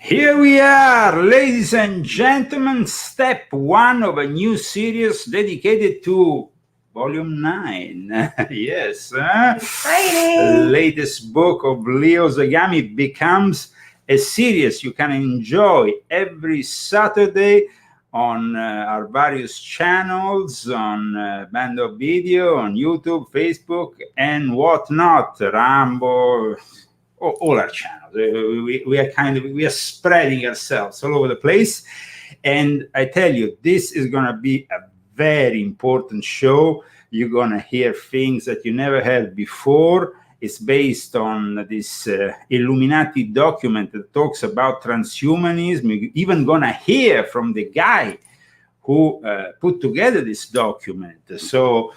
Here we are, ladies and gentlemen, step one of a new series dedicated to Volume 9. Yes. Exciting. The latest book of Leo Zagami becomes a series you can enjoy every Saturday on our various channels, on Bando Video, on YouTube, Facebook, and whatnot, Rambo, all our channels. We are spreading ourselves all over the place. And I tell you, this is going to be a very important show. You're going to hear things that you never heard before. It's based on this Illuminati document that talks about transhumanism. You're even going to hear from the guy who put together this document. So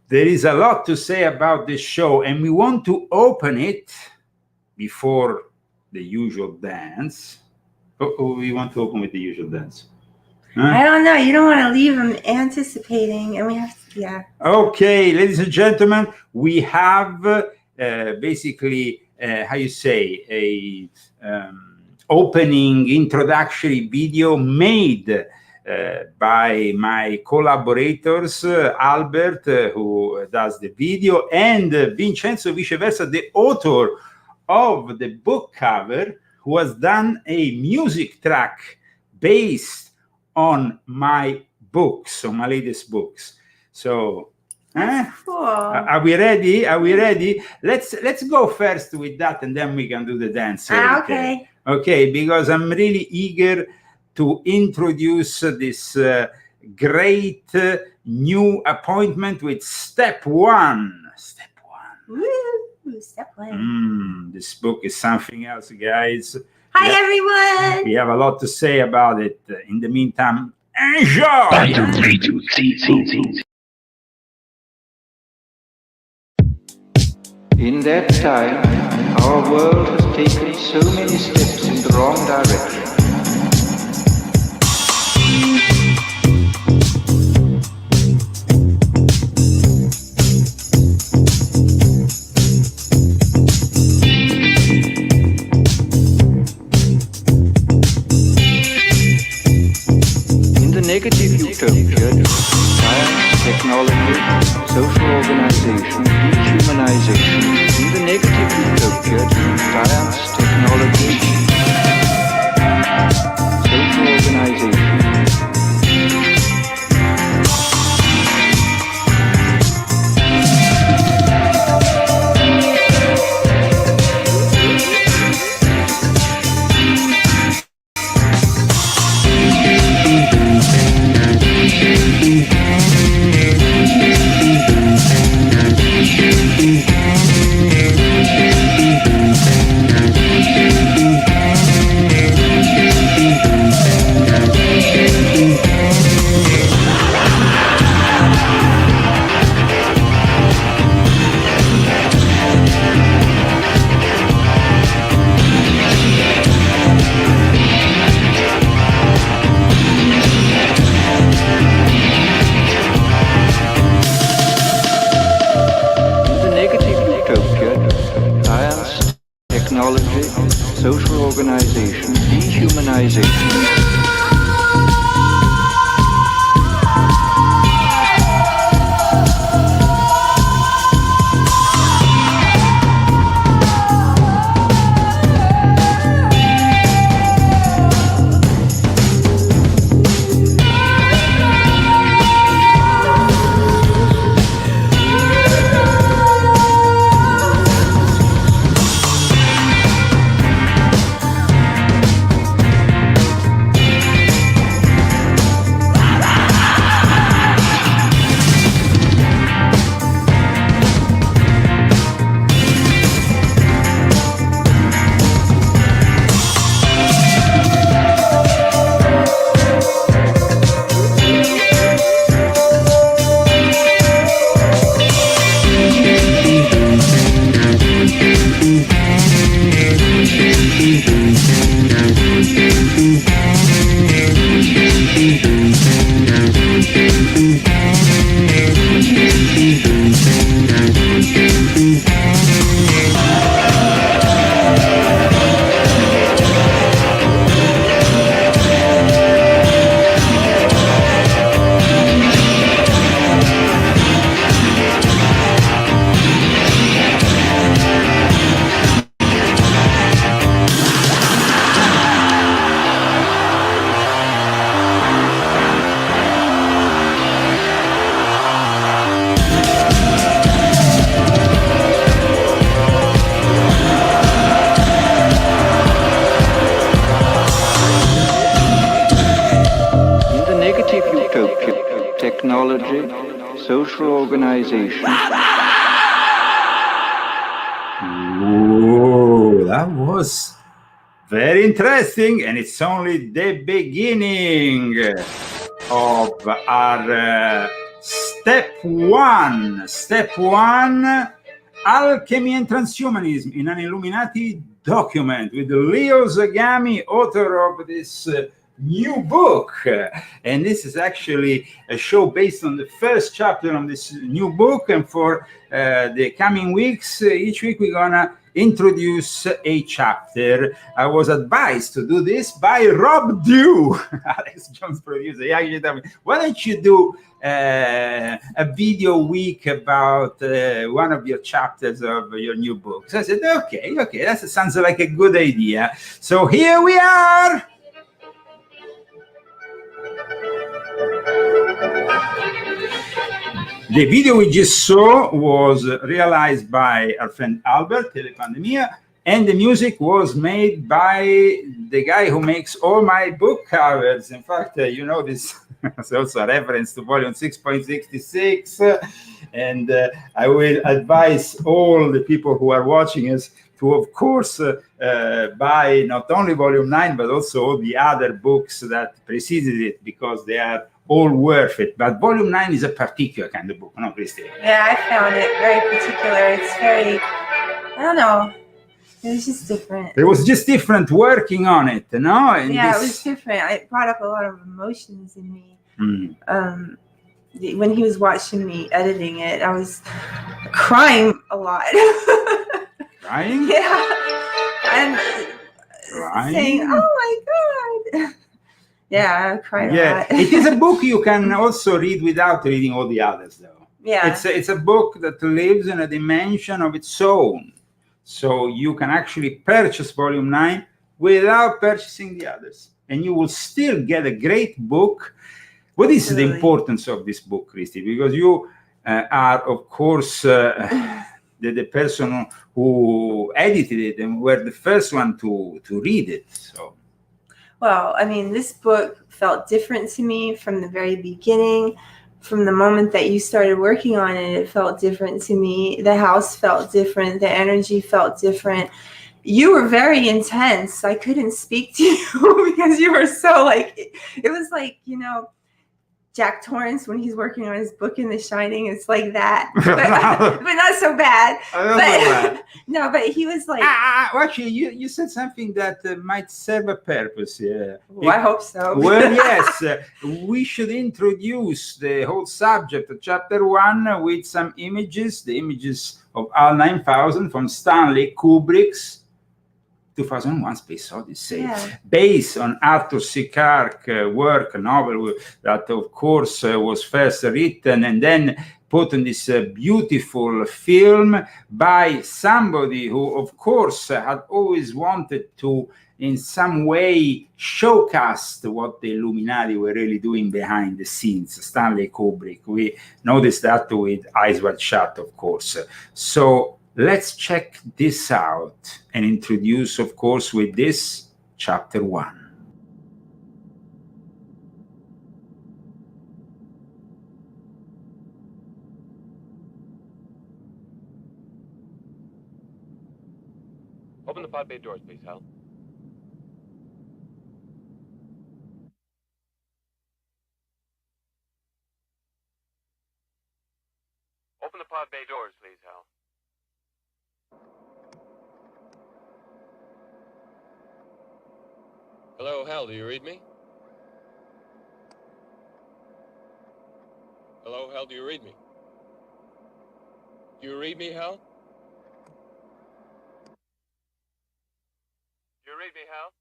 there is a lot to say about this show, and we want to open it before the usual dance. We want to open with the usual dance. Huh? I don't know. You don't want to leave them anticipating, and we have to, yeah. Okay, ladies and gentlemen, we have basically, how you say, a opening introductory video made by my collaborators, Albert, who does the video, and Vincenzo Viceversa, the author of the book cover, who has done a music track based on my books, on my latest books. So, Cool. Are we ready? Are we ready? Let's go first with that, and then we can do the dance. Okay. Okay, because I'm really eager to introduce this great new appointment with Step One. Step One. Woo, Step One. This book is something else, guys. Hi, everyone. We have a lot to say about it. In the meantime, enjoy! In that time, our world has taken so many steps in the wrong direction. In the negative utopia, science, technology, social organization, dehumanization. In the negative utopia, science, technology. social organization. Ooh, that was very interesting, and it's only the beginning of our step one. Step one, Alchemy and Transhumanism in an Illuminati document with Leo Zagami, author of this new book. And this is actually a show based on the first chapter of this new book. And for the coming weeks, each week we're gonna introduce a chapter. I was advised to do this by Rob Dew, Alex Jones' producer. He actually told me, why don't you do a video week about one of your chapters of your new book? So I said, okay, that sounds like a good idea. So here we are. The video we just saw was realized by our friend Albert, TelePandemia, and the music was made by the guy who makes all my book covers. In fact, you know, this is also a reference to volume 6.66. And I will advise all the people who are watching us to, of course, buy not only volume 9, but also all the other books that preceded it, because they are all worth it. But volume 9 is a particular kind of book, no, Christy? Yeah, I found it very particular. It's very, I don't know, it was just different. It was just different working on it, no? And yeah, it was different. It brought up a lot of emotions in me. When he was watching me editing it, I was crying a lot. Crying? Yeah. And Crying? saying, oh my God. Yeah, I cried a lot. It is a book you can also read without reading all the others, though. Yeah. It's a book that lives in a dimension of its own. So you can actually purchase volume 9 without purchasing the others. And you will still get a great book. What is the importance of this book, Christy? Because you are, of course, the person who edited it and were the first one to read it. So. Well, I mean, this book felt different to me from the very beginning. From the moment that you started working on it, it felt different to me. The house felt different. The energy felt different. You were very intense. I couldn't speak to you because you were so like, it was like, you know, Jack Torrance when he's working on his book in The Shining. It's like that, but not so bad. No, but he was like. Actually, you said something that might serve a purpose. Yeah. Well, I hope so. Well, yes, we should introduce the whole subject of chapter 1 with some images. The images of HAL 9000 from Stanley Kubrick's 2001 Space Odyssey, based on Arthur C. Clarke's work, a novel that, of course, was first written and then put in this beautiful film by somebody who, of course, had always wanted to, in some way, showcast what the Illuminati were really doing behind the scenes, Stanley Kubrick. We noticed that with Eyes Wide Shut, of course. So let's check this out and introduce, of course, with this chapter 1. Open the pod bay doors, please, Hal. Open the pod bay doors, please, Hal. Hello, Hal, do you read me? Hello, Hal, do you read me? Do you read me, Hal? Do you read me, Hal?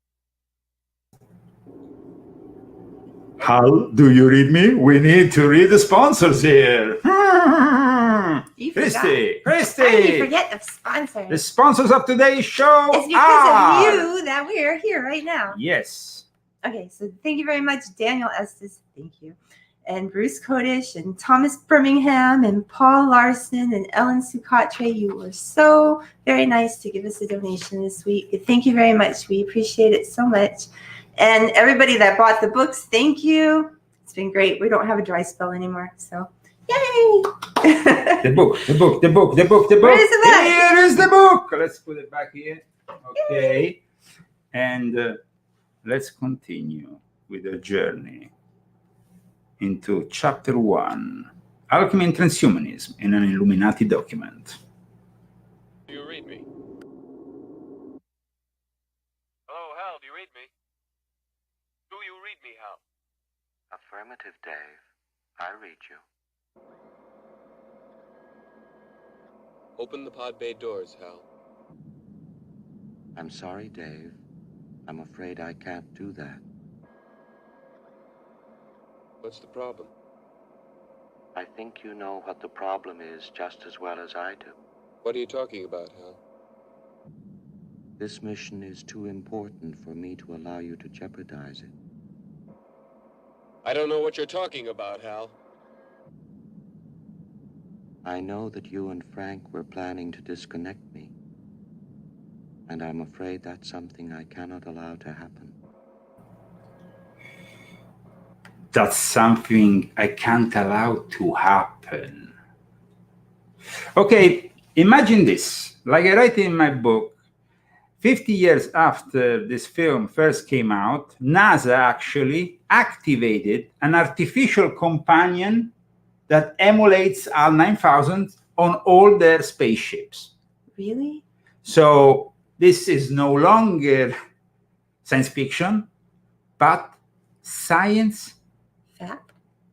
Hal, do you read me? We need to read the sponsors here. Christy. How did you forget the sponsors? The sponsors of today's show It's because of you that we are here right now. Yes. Okay, so thank you very much, Daniel Estes. Thank you. And Bruce Kodish and Thomas Birmingham and Paul Larson and Ellen Sukatre. You were so very nice to give us a donation this week. Thank you very much. We appreciate it so much. And everybody that bought the books, thank you. It's been great. We don't have a dry spell anymore, so Yay! The book. Where is the book? Here is the book. Let's put it back here. Okay. And let's continue with the journey into chapter 1, Alchemy and Transhumanism in an Illuminati document. Do you read me? Hello, Hal, do you read me? Do you read me, Hal? Affirmative, Dave. I read you. Open the pod bay doors, Hal. I'm sorry, Dave. I'm afraid I can't do that. What's the problem? I think you know what the problem is just as well as I do. What are you talking about, Hal? This mission is too important for me to allow you to jeopardize it. I don't know what you're talking about, Hal. I know that you and Frank were planning to disconnect me, and I'm afraid that's something I cannot allow to happen. That's something I can't allow to happen. Okay, imagine this. Like I write in my book, 50 years after this film first came out, NASA actually activated an artificial companion that emulates HAL 9000 on all their spaceships. Really? So this is no longer science fiction, but science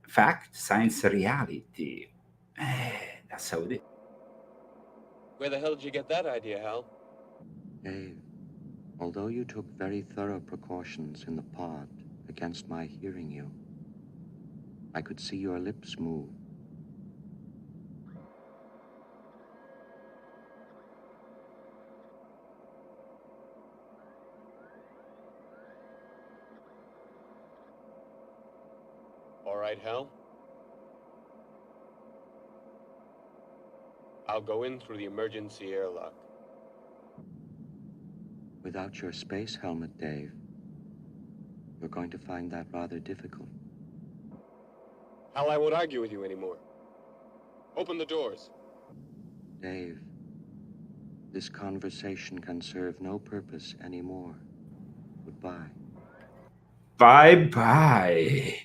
fact, science reality. That's how it is. Where the hell did you get that idea, Hal? Dave, although you took very thorough precautions in the pod against my hearing you, I could see your lips move. All right, Hal. I'll go in through the emergency airlock. Without your space helmet, Dave, you're going to find that rather difficult. Hal, I won't argue with you anymore. Open the doors. Dave, this conversation can serve no purpose anymore. Goodbye. Bye-bye.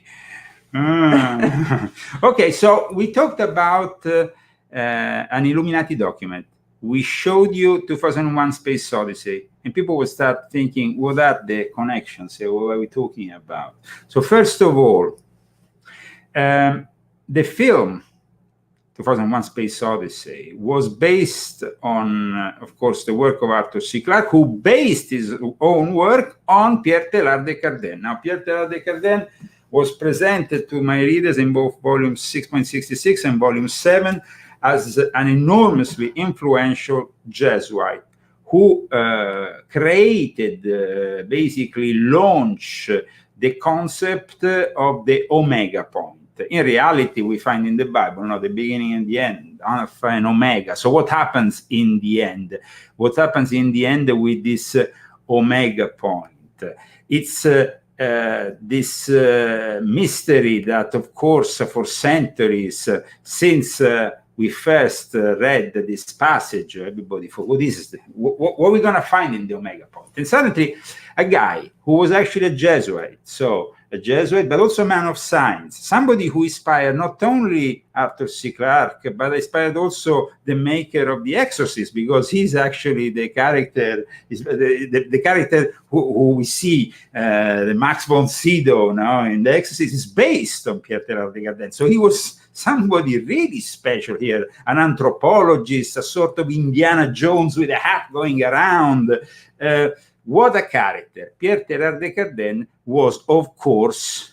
Okay, so we talked about an Illuminati document. We showed you 2001 Space Odyssey, and people will start thinking, what are the connections? What are we talking about? So first of all, the film 2001 Space Odyssey was based on, of course, the work of Arthur C. Clarke, who based his own work on Pierre Teilhard de Chardin. Now, Pierre Teilhard de Chardin was presented to my readers in both volumes 6.66 and volume 7 as an enormously influential Jesuit who created, basically launched the concept of the omega point. In reality, we find in the Bible, the beginning and the end, Alpha and Omega. So what happens in the end? What happens in the end with this omega point? It's this mystery that, of course, for centuries, since we first read this passage, everybody thought, what are we going to find in the omega point? And suddenly, a guy who was actually a Jesuit, but also a man of science, somebody who inspired not only Arthur C. Clarke, but inspired also the maker of The Exorcist, because he's actually the character, the character who we see, the Max von Sydow now in The Exorcist, is based on Pierre Teilhard de Chardin. So he was somebody really special here, an anthropologist, a sort of Indiana Jones with a hat going around. What a character. Pierre Teilhard de Chardin was, of course,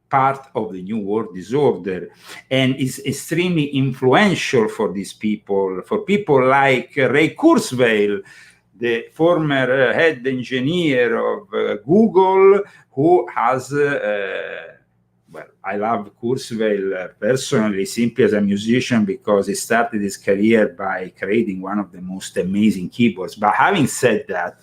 part of the New World Disorder and is extremely influential for these people, for people like Ray Kurzweil, the former head engineer of Google, who has, I love Kurzweil personally, simply as a musician, because he started his career by creating one of the most amazing keyboards. But having said that,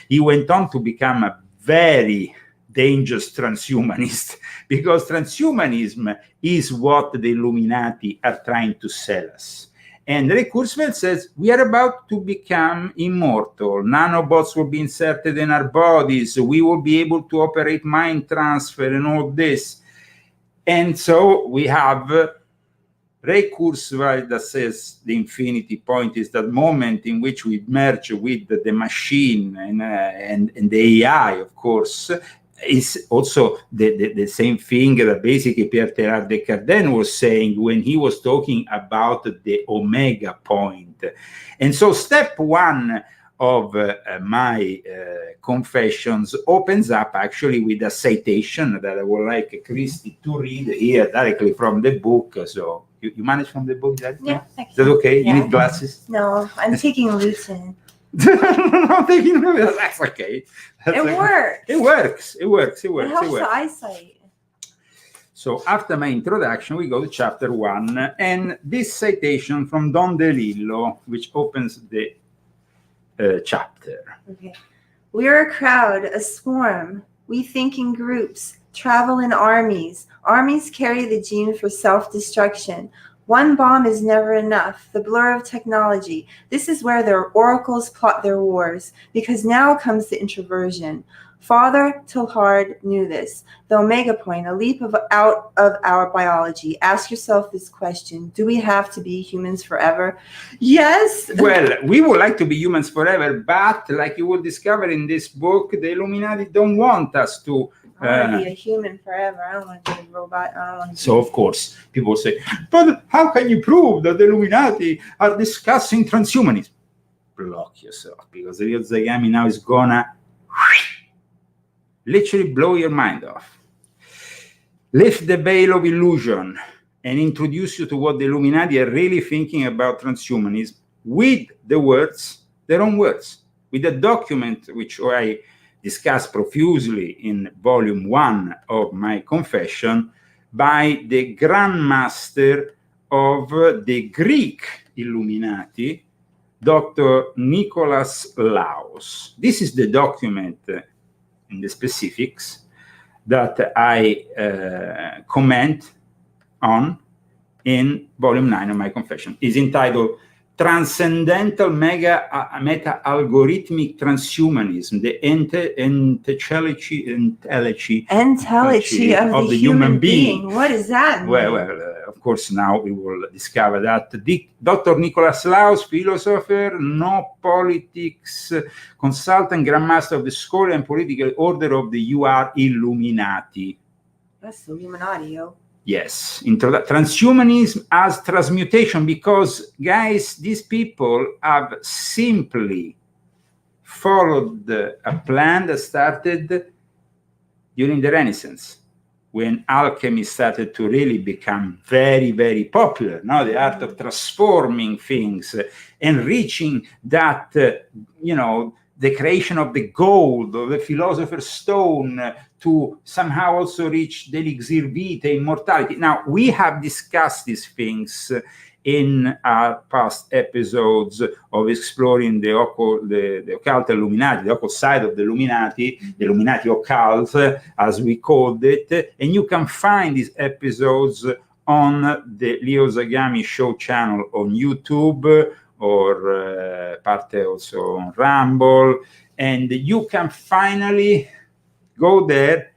he went on to become a very dangerous transhumanist, because transhumanism is what the Illuminati are trying to sell us. And Ray Kurzweil says, we are about to become immortal. Nanobots will be inserted in our bodies. We will be able to operate mind transfer and all this. And so we have Ray Kurzweil that says the infinity point is that moment in which we merge with the machine and the AI, of course, is also the same thing that basically Pierre Teilhard de Chardin was saying when he was talking about the omega point. And so step one of my confessions opens up actually with a citation that I would like Christy to read here directly from the book. So you manage from the book, that? Yeah. Is that okay? Yeah. You need glasses? No, I'm taking Luton. No, taking that's okay. That's okay. Works. It works. It works. It It works. helps It works. the eyesight. So after my introduction, we go to chapter 1, and this citation from Don DeLillo, which opens the chapter. Okay. We are a crowd, a swarm. We think in groups, travel in armies. Armies carry the gene for self-destruction. One bomb is never enough. The blur of technology. This is where their oracles plot their wars, because now comes the introversion. Father Teilhard knew this. The omega point, a leap out of our biology. Ask yourself this question. Do we have to be humans forever? Yes. Well, we would like to be humans forever, but like you will discover in this book, the Illuminati don't want us to. I want to be a human forever. I don't want to be a robot. I don't want to So, of course, people say, but how can you prove that the Illuminati are discussing transhumanism? Block yourself, because the real Zagami now is gonna literally blow your mind off. Lift the veil of illusion and introduce you to what the Illuminati are really thinking about transhumanism with the words, their own words, with a document which I discussed profusely in volume 1 of my confession by the Grand Master of the Greek Illuminati, Dr. Nicholas Laos. This is the document in the specifics that I comment on in volume 9 of my confession. It's entitled Transcendental Meta-Algorithmic Transhumanism, the entelechy of the human being. What does that mean? Well, of course, now we will discover that Dr. Nicholas Laos, philosopher, no politics consultant, Grandmaster of the Scholar and Political Order of the UR Illuminati. That's the Illuminati, yo. Yes, transhumanism as transmutation, because, guys, these people have simply followed a plan that started during the Renaissance, when alchemy started to really become very, very popular. Now, the art of transforming things and reaching that, the creation of the gold, of the philosopher's stone, to somehow also reach the elixir vitae, immortality. Now, we have discussed these things in our past episodes of exploring the occult Illuminati, the occult side of the Illuminati occult, as we called it. And you can find these episodes on the Leo Zagami show channel on YouTube, or parte also on Rumble, and you can finally go there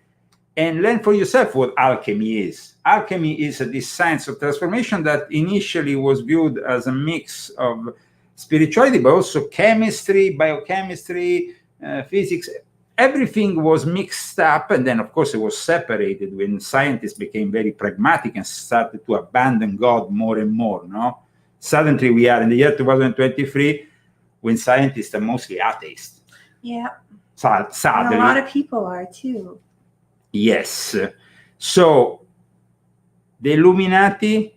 and learn for yourself what alchemy is. Alchemy is this science of transformation that initially was viewed as a mix of spirituality, but also chemistry, biochemistry, physics. Everything was mixed up, and then, of course, it was separated when scientists became very pragmatic and started to abandon God more and more, no? Suddenly, we are in the year 2023 when scientists are mostly atheists. Yeah. Sadly. And a lot of people are too. Yes. So, the Illuminati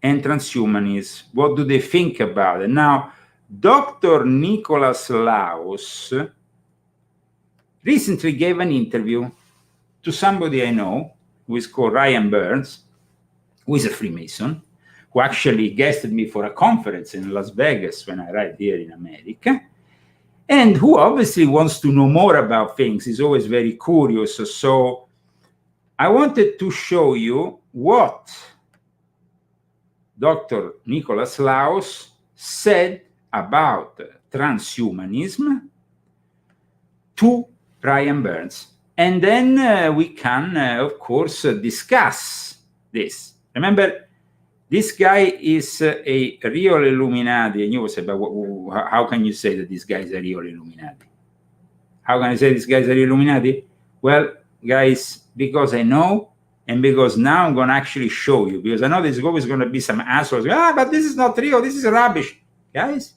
and transhumanism, what do they think about it? Now, Dr. Nicholas Laos recently gave an interview to somebody I know, who is called Ryan Burns, who is a Freemason, who actually guested me for a conference in Las Vegas when I arrived here in America. and who obviously wants to know more about things. He's always very curious. So I wanted to show you what Dr. Nicholas Laos said about transhumanism to Brian Burns. And then we can, of course, discuss this. Remember, this guy is a real Illuminati. And you will say, but how can you say that this guy is a real Illuminati? How can I say this guy is a real Illuminati? Well, guys, because I know, and because now I'm going to actually show you, because I know there's always going to be some assholes. But this is not real. This is rubbish. Guys,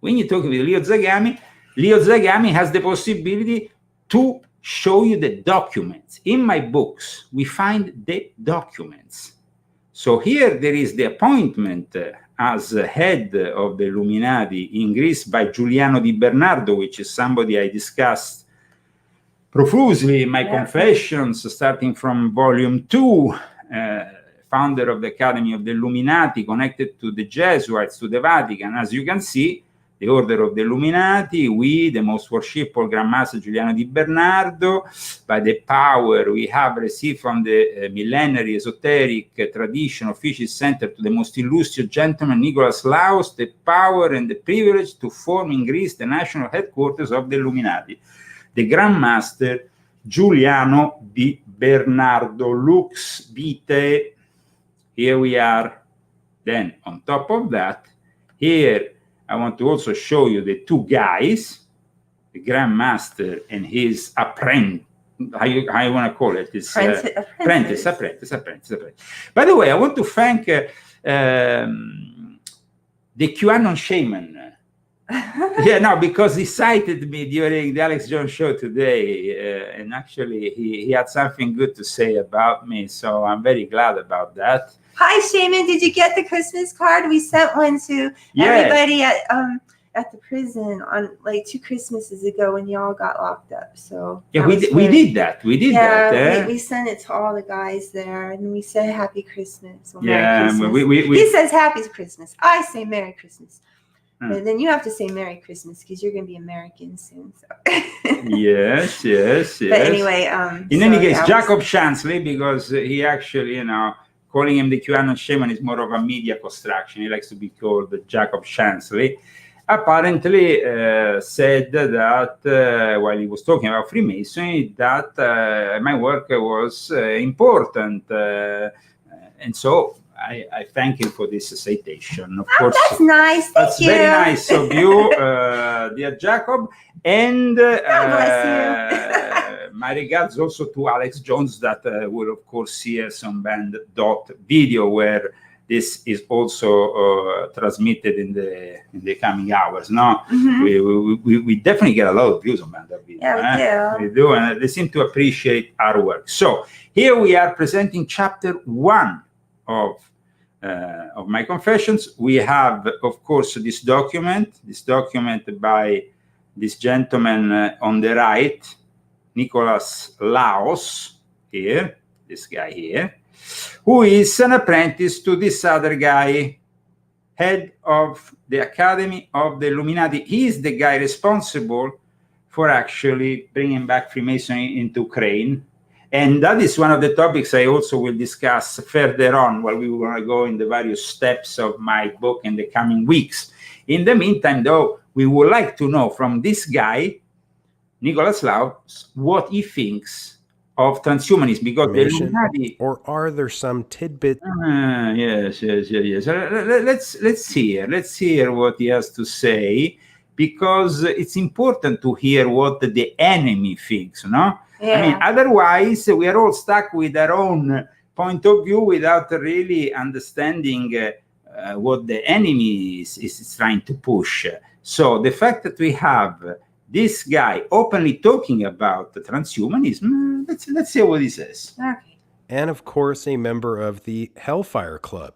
when you talk with Leo Zagami has the possibility to show you the documents. In my books, we find the documents. So here there is the appointment as head of the Illuminati in Greece by Giuliano Di Bernardo, which is somebody I discussed profusely in my confessions, starting from volume 2, founder of the Academy of the Illuminati, connected to the Jesuits, to the Vatican. As you can see, the Order of the Illuminati, we, the most worshipful Grand Master Giuliano Di Bernardo, by the power we have received from the millenary esoteric tradition of official center to the most illustrious gentleman Nicholas Laos, the power and the privilege to form in Greece the national headquarters of the Illuminati. The Grand Master Giuliano Di Bernardo, Lux Vitae. Here we are. Then on top of that, here I want to also show you the two guys, the Grand Master and his apprentice. How you want to call it? His apprentice. By the way, I want to thank the QAnon shaman. Because he cited me during the Alex Jones show today, and actually he had something good to say about me, so I'm very glad about that. Hi, Shaman. Did you get the Christmas card? We sent one to everybody at the prison on like 2 Christmases ago when y'all got locked up. So we did that. We sent it to all the guys there, and we said Happy Christmas. Merry Christmas. He says Happy Christmas. I say Merry Christmas. But then you have to say Merry Christmas because you're going to be American soon. So. yes. But anyway, in any case, Jacob Chansley, because he actually, calling him the QAnon shaman is more of a media construction. He likes to be called Jacob Chansley. Apparently said that while he was talking about Freemasonry, that my work was important. And so I thank him for this citation. Of course, that's nice. Thank you. Very nice of you, dear Jacob. And my regards also to Alex Jones, that will of course see us on band.video, where this is also transmitted in the coming hours. No, we definitely get a lot of views on band.video. Yeah, we do, and they seem to appreciate our work. So here we are presenting chapter 1 of my confessions. We have, of course, this document by this gentleman on the right, Nicholas Laos, here, this guy here, who is an apprentice to this other guy, head of the Academy of the Illuminati. He is the guy responsible for actually bringing back Freemasonry into Ukraine. And that is one of the topics I also will discuss further on, while we want to go in the various steps of my book in the coming weeks. In the meantime, though, we would like to know from this guy, Nicholas Laos, what he thinks of transhumanism, because the Illuminati, or are there some tidbits? Yes. Let's hear what he has to say, because it's important to hear what the enemy thinks, no? Yeah. I mean, otherwise we are all stuck with our own point of view without really understanding what the enemy is trying to push. So the fact that we have this guy openly talking about the transhumanism, let's see what he says. Okay. And of course, a member of the Hellfire Club,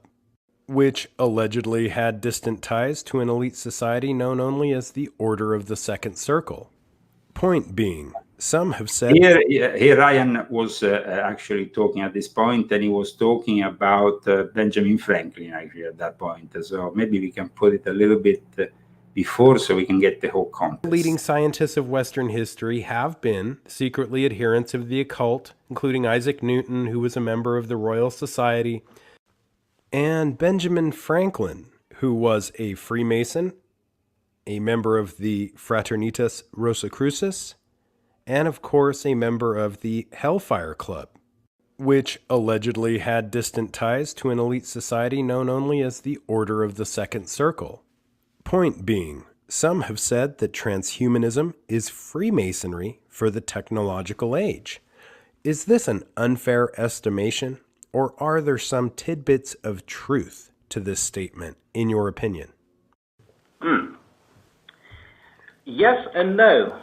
which allegedly had distant ties to an elite society known only as the Order of the Second Circle. Point being, some have said... Here Ryan was actually talking at this point, and he was talking about Benjamin Franklin actually at that point. So maybe we can put it a little bit before so we can get the whole context. Leading scientists of Western history have been secretly adherents of the occult, including Isaac Newton, who was a member of the Royal Society, and Benjamin Franklin, who was a Freemason, a member of the Fraternitas Rosicrucis, and of course a member of the Hellfire Club, which allegedly had distant ties to an elite society known only as the Order of the Second Circle. Point being, some have said that transhumanism is Freemasonry for the technological age. Is this an unfair estimation, or are there some tidbits of truth to this statement, in your opinion? Yes and no.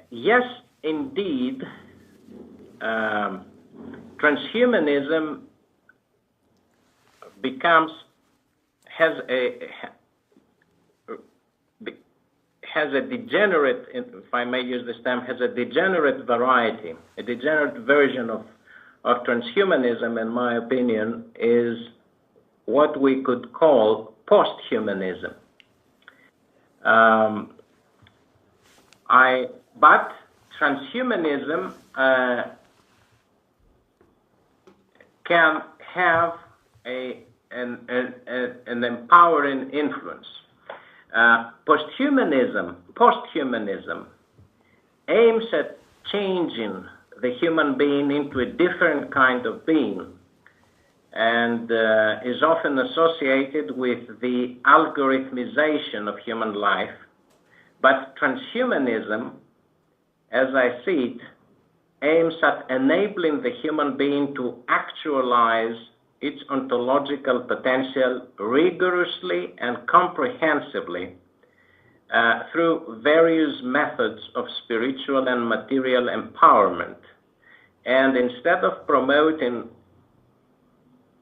Yes, indeed, transhumanism has a degenerate, if I may use this term, has a degenerate variety. A degenerate version of transhumanism, in my opinion, is what we could call post-humanism. But transhumanism can have an empowering influence. Posthumanism aims at changing the human being into a different kind of being, and is often associated with the algorithmization of human life. But transhumanism, as I see it, aims at enabling the human being to actualize its ontological potential rigorously and comprehensively through various methods of spiritual and material empowerment. And instead of promoting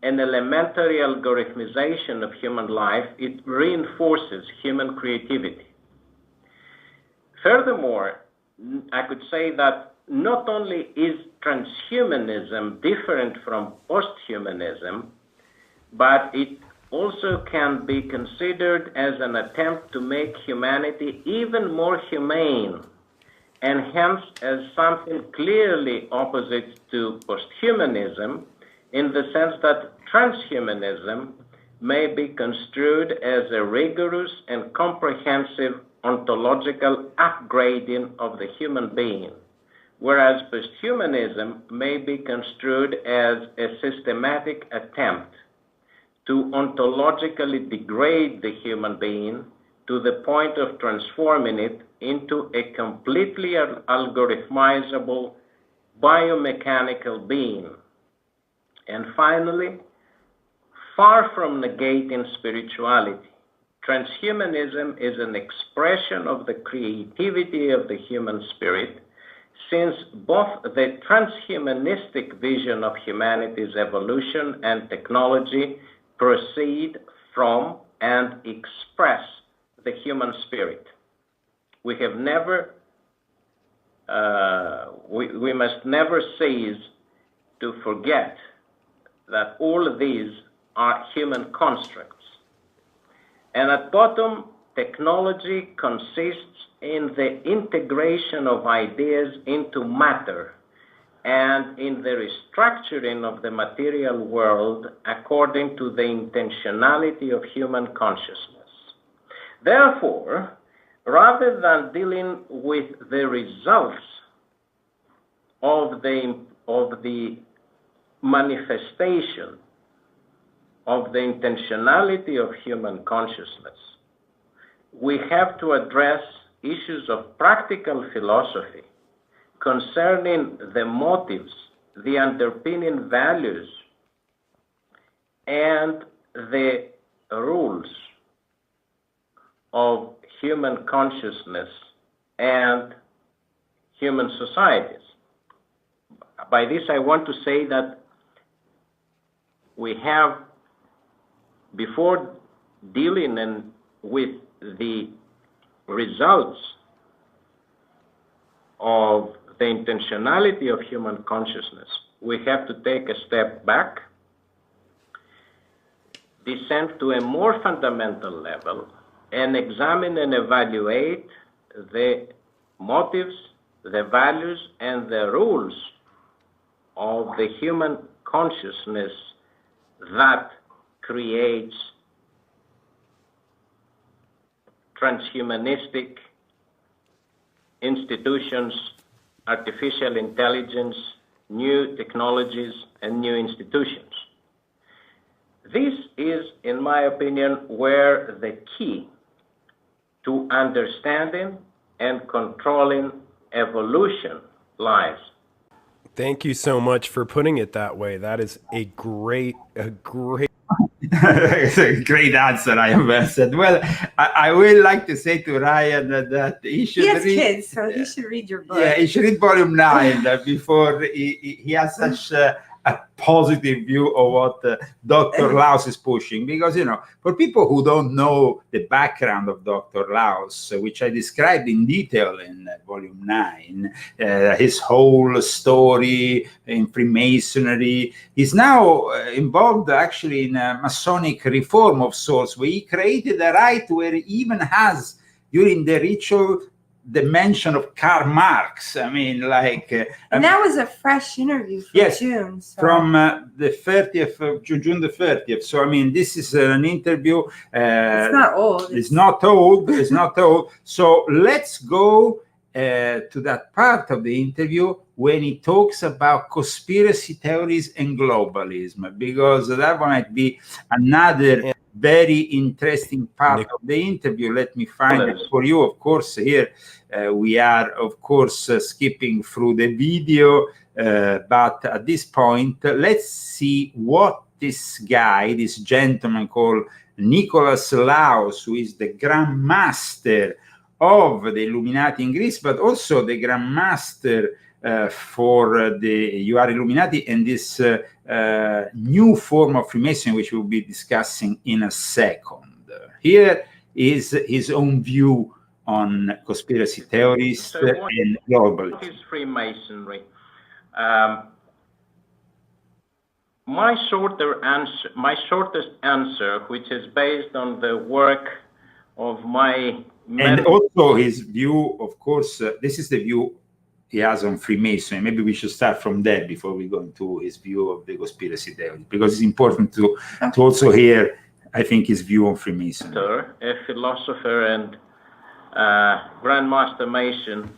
an elementary algorithmization of human life, it reinforces human creativity. Furthermore, I could say that not only is transhumanism different from posthumanism, but it also can be considered as an attempt to make humanity even more humane, and hence as something clearly opposite to posthumanism, in the sense that transhumanism may be construed as a rigorous and comprehensive ontological upgrading of the human being, whereas posthumanism may be construed as a systematic attempt to ontologically degrade the human being to the point of transforming it into a completely algorithmizable biomechanical being. And finally, far from negating spirituality, transhumanism is an expression of the creativity of the human spirit, since both the transhumanistic vision of humanity's evolution and technology proceed from and express the human spirit. We have never, we must never cease to forget that all of these are human constructs. And at bottom, technology consists in the integration of ideas into matter and in the restructuring of the material world according to the intentionality of human consciousness. Therefore, rather than dealing with the results of the manifestation of the intentionality of human consciousness, we have to address issues of practical philosophy concerning the motives, the underpinning values, and the rules of human consciousness and human societies. By this, I want to say that we have, before dealing with the results of the intentionality of human consciousness, we have to take a step back, descend to a more fundamental level, and examine and evaluate the motives, the values, and the rules of the human consciousness that creates transhumanistic institutions, artificial intelligence, new technologies, and new institutions. This is, in my opinion, where the key to understanding and controlling evolution lies. Thank you so much for putting it that way. That is a great It's a great answer, I have said. Well, I would like to say to Ryan that he should He has read, kids, so he should read your book. yeah, he should read volume 9 before he has such a positive view of what Dr. Laus is pushing. Because, you know, for people who don't know the background of Dr. Laus, which I described in detail in volume 9, his whole story in Freemasonry, he's now involved actually in a Masonic reform of sorts, where he created a rite where he even has, during the ritual, the mention of Karl Marx. I mean, like... and that was a fresh interview from yes, June. So. From the 30th of June the 30th. So, I mean, this is an interview. It's not old. It's not old. It's not old. So let's go to that part of the interview when he talks about conspiracy theories and globalism, because that might be another very interesting part of the interview. Let me find it for you. Of course, here we are, of course, skipping through the video, but at this point, let's see what this guy, this gentleman called Nicholas Laus, who is the Grand Master of the Illuminati in Greece, but also the Grand Master for the UR Illuminati and this new form of Freemason, which we'll be discussing in a second. Here is his own view on conspiracy theories and globalism. What is Freemasonry? My shortest answer, which is based on the work of my and also his view, of course, this is the view he has on Freemasonry. Maybe we should start from there before we go into his view of the conspiracy theory, because it's important to also hear, I think, his view on Freemasonry. A philosopher and Grand Master Mason,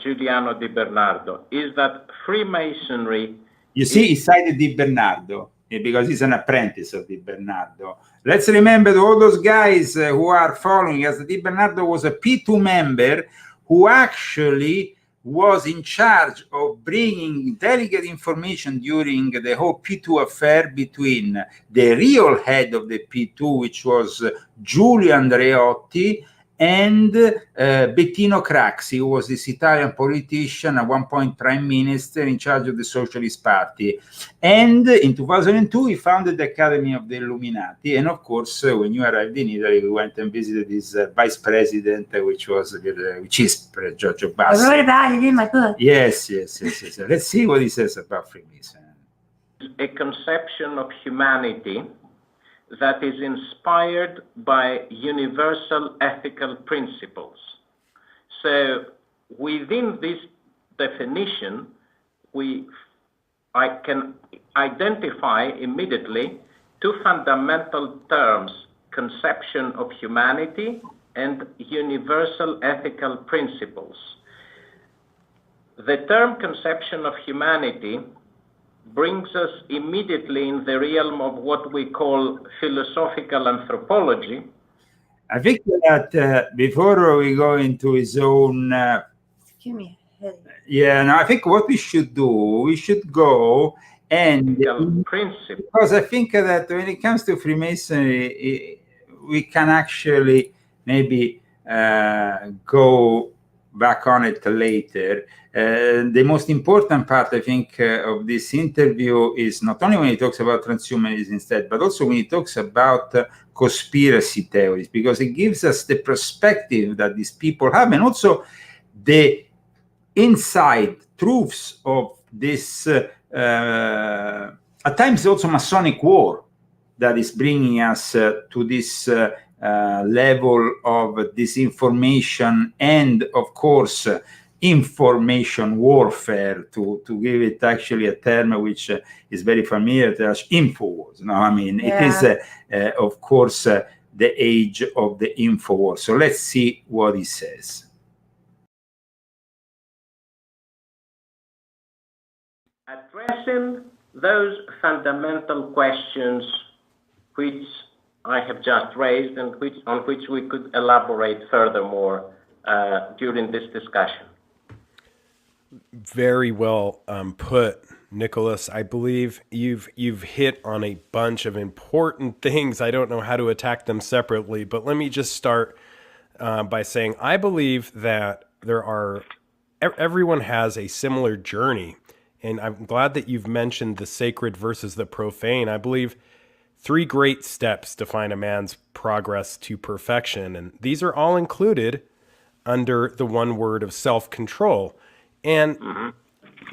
Giuliano Di Bernardo, is that Freemasonry... You see, he cited Di Bernardo because he's an apprentice of Di Bernardo. Let's remember that all those guys who are following us, Di Bernardo was a P2 member who actually was in charge of bringing delicate information during the whole P2 affair between the real head of the P2, which was Giulio Andreotti, and Bettino Craxi, who was this Italian politician, at one point prime minister in charge of the Socialist Party. And in 2002, he founded the Academy of the Illuminati. And of course, when you arrived in Italy, we went and visited his vice president, which is Giorgio Bassi. I wrote about it in my book. Yes. Let's see what he says about Freemason. A conception of humanity that is inspired by universal ethical principles. So within this definition, I can identify immediately two fundamental terms: conception of humanity and universal ethical principles. The term conception of humanity brings us immediately in the realm of what we call philosophical anthropology. I think that before we go into his own... Give me a headache. Yeah, no, I think what we should do, we should go and... Because I think that when it comes to Freemasonry, we can actually maybe go back on it later. The most important part, I think, of this interview is not only when he talks about transhumanism instead, but also when he talks about conspiracy theories, because it gives us the perspective that these people have, and also the inside truths of this, at times also Masonic war, that is bringing us to this level of disinformation and, of course, information warfare, to give it actually a term which is very familiar to us, InfoWars. No, I mean, it is, of course, the age of the InfoWars. So let's see what he says. Addressing those fundamental questions which I have just raised and on which we could elaborate furthermore during this discussion. Very well put, Nicholas. I believe you've hit on a bunch of important things. I don't know how to attack them separately, but let me just start by saying I believe that everyone has a similar journey, and I'm glad that you've mentioned the sacred versus the profane. I believe 3 great steps define a man's progress to perfection, and these are all included under the one word of self-control. And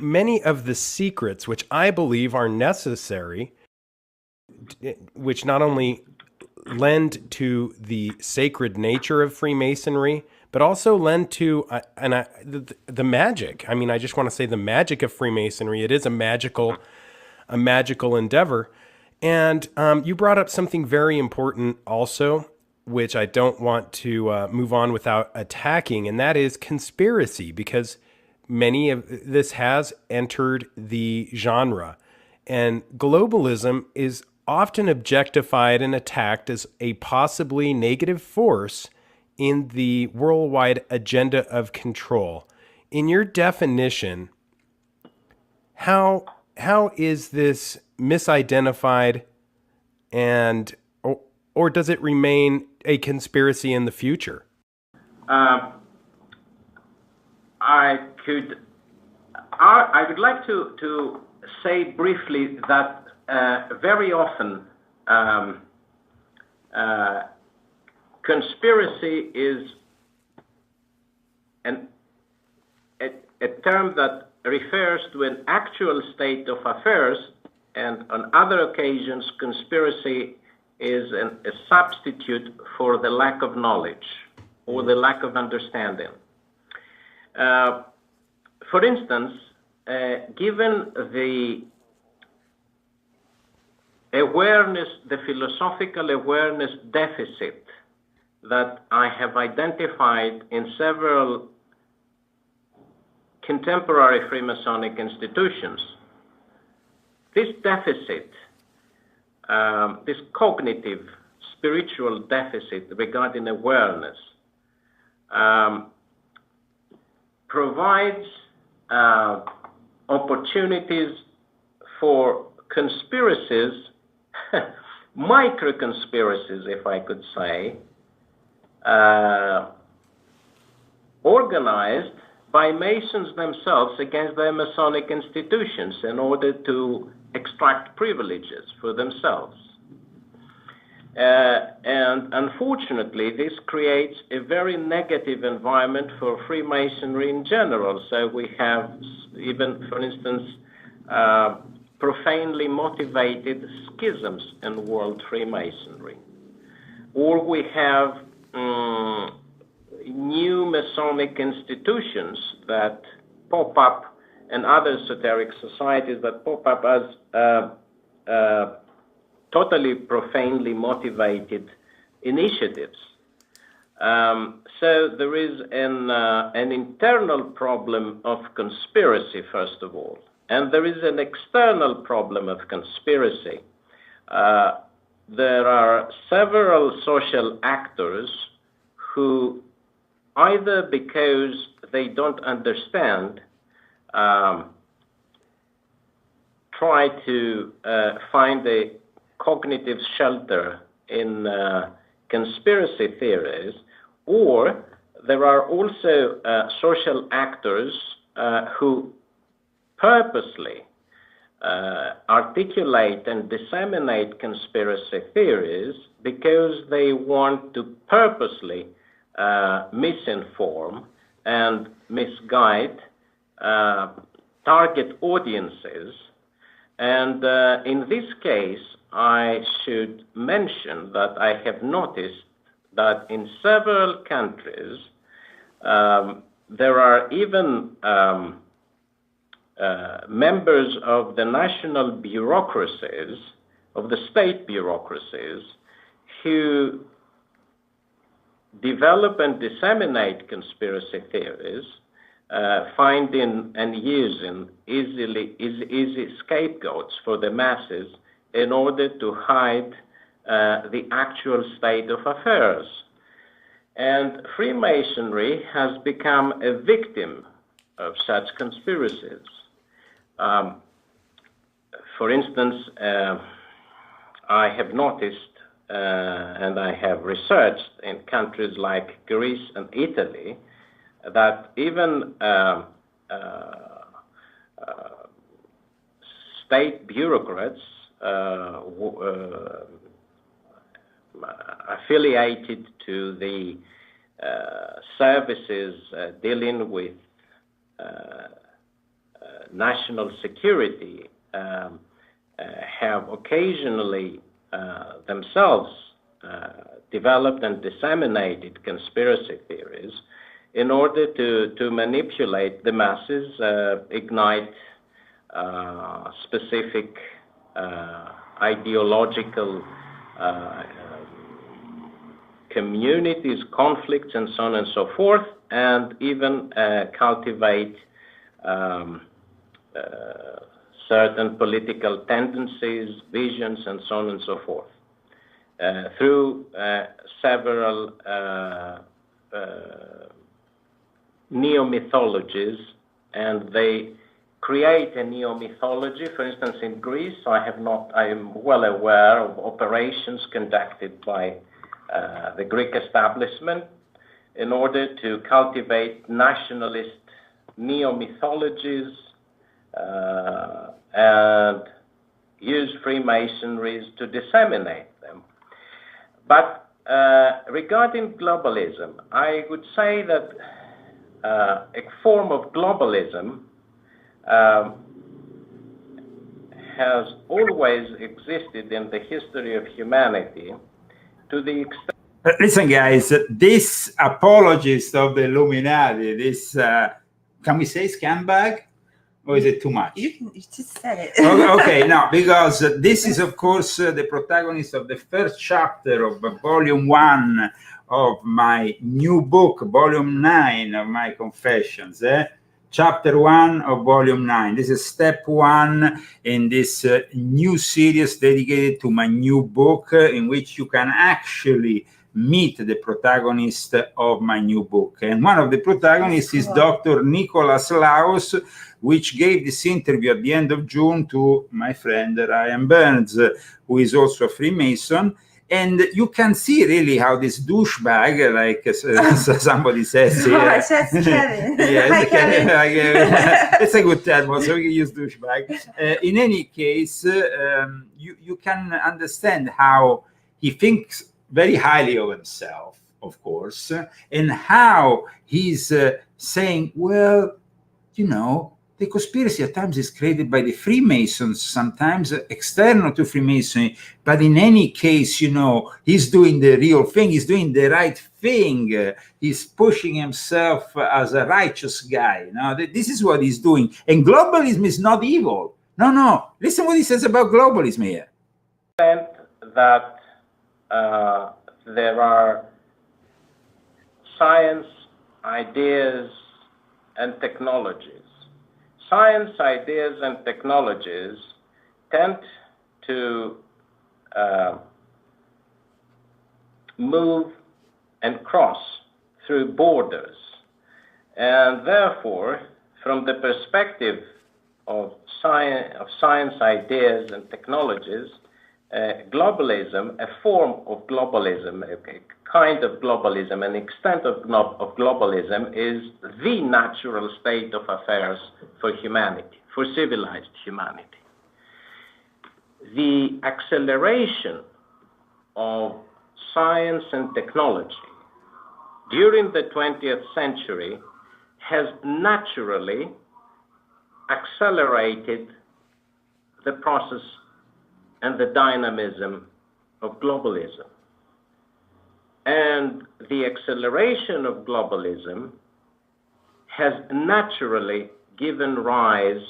many of the secrets, which I believe are necessary, which not only lend to the sacred nature of Freemasonry, but also lend to the magic. I mean, I just want to say the magic of Freemasonry. It is a magical endeavor. And you brought up something very important also, which I don't want to move on without attacking, and that is conspiracy, because many of this has entered the genre, and globalism is often objectified and attacked as a possibly negative force in the worldwide agenda of control. In your definition, how is this misidentified, and or does it remain a conspiracy in the future? I would like to say briefly that very often conspiracy is a term that refers to an actual state of affairs, and on other occasions conspiracy is a substitute for the lack of knowledge or the lack of understanding. For instance, given the awareness, the philosophical awareness deficit that I have identified in several contemporary Freemasonic institutions, this deficit, this cognitive, spiritual deficit regarding awareness, provides opportunities for conspiracies, micro-conspiracies, if I could say, organized by Masons themselves against their Masonic institutions in order to extract privileges for themselves. And unfortunately, this creates a very negative environment for Freemasonry in general. So we have even, for instance, profanely motivated schisms in world Freemasonry. Or we have new Masonic institutions that pop up, and other esoteric societies that pop up as totally profanely motivated initiatives. So there is an internal problem of conspiracy, first of all, and there is an external problem of conspiracy. There are several social actors who, either because they don't understand, try to find a cognitive shelter in conspiracy theories, or there are also social actors who purposely articulate and disseminate conspiracy theories because they want to purposely misinform and misguide target audiences. And in this case, I should mention that I have noticed that in several countries there are even members of the national bureaucracies, of the state bureaucracies, who develop and disseminate conspiracy theories, finding and using easy scapegoats for the masses in order to hide the actual state of affairs. And Freemasonry has become a victim of such conspiracies. For instance, I have noticed and I have researched in countries like Greece and Italy that even state bureaucrats affiliated to the services dealing with national security have occasionally themselves developed and disseminated conspiracy theories in order to manipulate the masses, ignite specific ideological communities, conflicts, and so on and so forth, and even cultivate certain political tendencies, visions, and so on and so forth, through several neo-mythologies, and they create a neo-mythology. For instance, in Greece, I am well aware of operations conducted by the Greek establishment in order to cultivate nationalist neo-mythologies and use Freemasonries to disseminate them. But regarding globalism, I would say that a form of globalism has always existed in the history of humanity to the extent. Listen, guys, this apologist of the Illuminati, this, can we say scumbag? Or is it too much? You just said it. Okay, no, because this is, of course, the protagonist of the first chapter of volume 1 of my new book, volume 9 of my confessions. Chapter 1 of volume 9. This is step 1 in this new series dedicated to my new book, in which you can actually meet the protagonist of my new book. And one of the protagonists is Dr. Nicholas Laus, which gave this interview at the end of June to my friend Ryan Burns, who is also a Freemason. And you can see really how this douchebag, like somebody says here. That's Kevin. Yes, Kevin. It's a good term, so we can use douchebag. In any case, you can understand how he thinks very highly of himself, of course, and how he's saying, well, you know, the conspiracy at times is created by the Freemasons, sometimes external to Freemasonry, but in any case, you know, he's doing the real thing, he's doing the right thing, he's pushing himself as a righteous guy. Now, this is what he's doing. And globalism is not evil. No, listen what he says about globalism here. That there are science, ideas, and technologies. Science, ideas, and technologies tend to move and cross through borders. And therefore, from the perspective of science, ideas, and technologies, globalism, a form of globalism, a kind of globalism, an extent of globalism is the natural state of affairs for humanity, for civilized humanity. The acceleration of science and technology during the 20th century has naturally accelerated the process and the dynamism of globalism. And And the acceleration of globalism has naturally given rise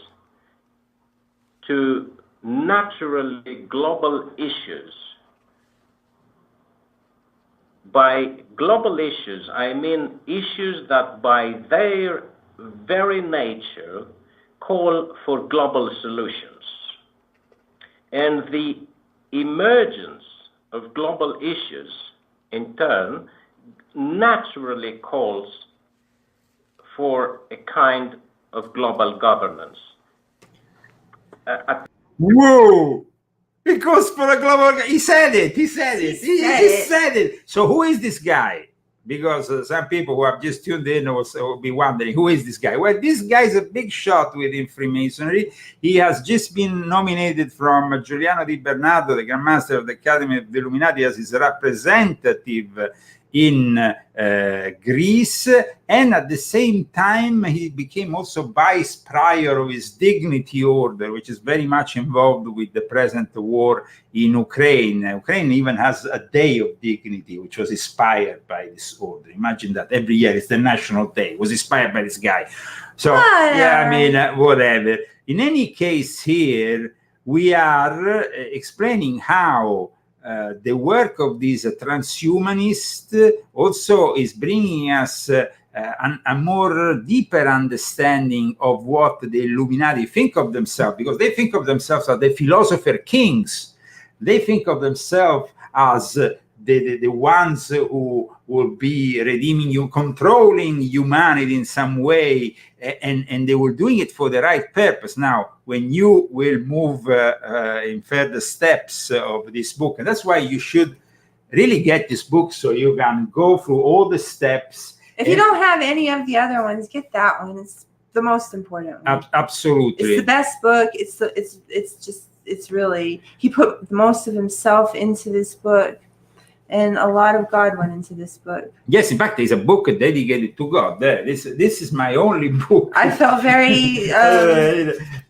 to naturally global issues. By global issues, I mean issues that by their very nature call for global solutions. And the emergence of global issues, in turn, naturally calls for a kind of global governance. Whoa! Because for a global, he said it. He said it. He said it. So who is this guy? Because some people who have just tuned in will be wondering, who is this guy? Well, this guy is a big shot within Freemasonry. He has just been nominated from Giuliano Di Bernardo, the Grand Master of the Academy of the Illuminati, as his representative in Greece, and at the same time he became also vice prior of his dignity order, which is very much involved with the present war in Ukraine. Ukraine even has a day of dignity, which was inspired by this order. Imagine that every year it's the national day. It was inspired by this guy. So yeah, I mean, whatever. In any case, here we are explaining how the work of these transhumanists also is bringing us a more deeper understanding of what the Illuminati think of themselves, because they think of themselves as the philosopher kings. They think of themselves as the ones who will be redeeming you, controlling humanity in some way, and they were doing it for the right purpose. Now, when you will move in further steps of this book, and that's why you should really get this book so you can go through all the steps. If you don't have any of the other ones, get that one. It's the most important one. Absolutely, it's the best book. It's really, he put most of himself into this book. And a lot of God went into this book. Yes, in fact, it's a book dedicated to God. This is my only book. I felt very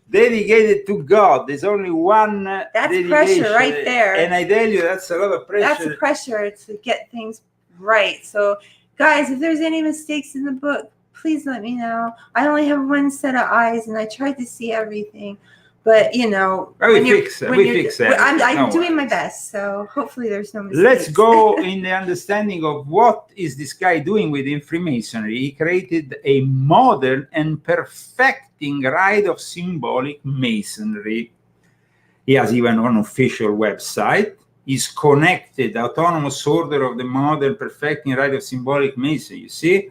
dedicated to God. There's only one. That's pressure right there. And I tell you, that's a lot of pressure. That's a pressure to get things right. So, guys, if there's any mistakes in the book, please let me know. I only have one set of eyes, and I tried to see everything. But, you know, we fix it. I'm doing my best, so hopefully there's no mistakes. Let's go in the understanding of what is this guy doing within Freemasonry. He created a modern and perfecting rite of symbolic masonry. He has even an official website. He's connected, Autonomous Order of the Modern Perfecting Rite of Symbolic Masonry, you see?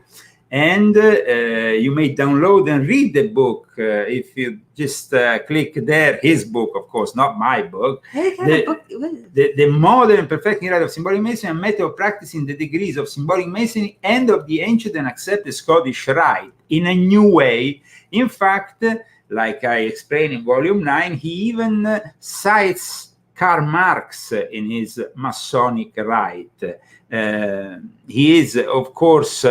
And you may download and read the book if you just click there, his book, of course, not my book. The Modern Perfecting Rite of Symbolic Masonry, a method of practicing the degrees of symbolic masonry and of the ancient and accepted Scottish Rite in a new way. In fact, like I explained in Volume 9, he even cites Karl Marx in his Masonic Rite. He is, of course,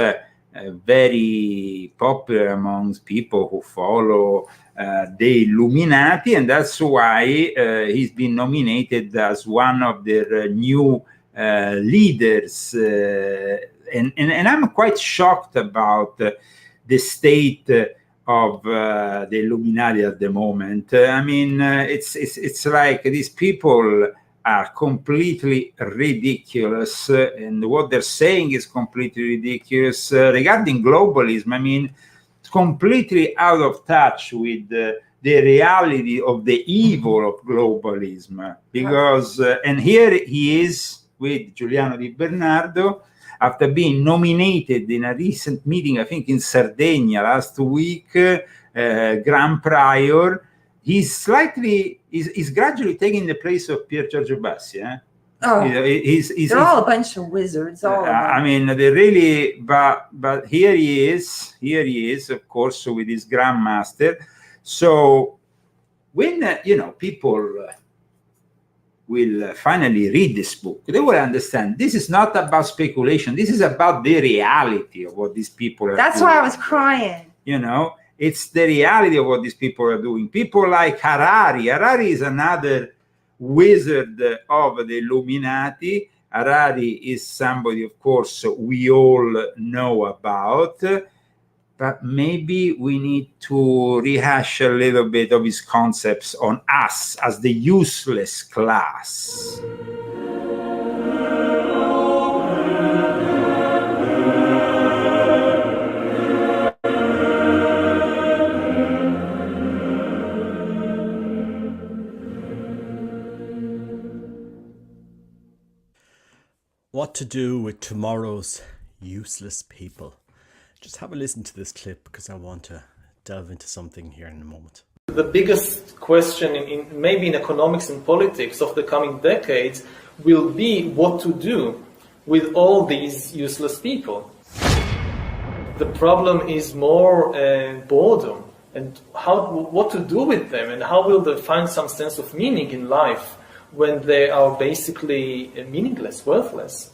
very popular amongst people who follow the Illuminati, and that's why he's been nominated as one of their new leaders. And I'm quite shocked about the state of the Illuminati at the moment. I mean, it's like these people are completely ridiculous, and what they're saying is completely ridiculous regarding globalism. I mean, it's completely out of touch with the reality of the evil of globalism, because and here he is with Giuliano Di Bernardo after being nominated in a recent meeting, I think in Sardinia last week, Grand Prior. He's gradually taking the place of Pier Giorgio Bassi. Oh, they're all a bunch of wizards. I mean, they really, but here he is, of course, with his Grandmaster. So when people will finally read this book, they will understand this is not about speculation. This is about the reality of what these people are. That's why I was crying. It's the reality of what these people are doing. People like Harari. Harari is another wizard of the Illuminati. Harari is somebody, of course, we all know about, but maybe we need to rehash a little bit of his concepts on us as the useless class. What to do with tomorrow's useless people. Just have a listen to this clip because I want to delve into something here in a moment. The biggest question maybe in economics and politics of the coming decades will be what to do with all these useless people. The problem is more boredom and what to do with them and how will they find some sense of meaning in life when they are basically meaningless, worthless.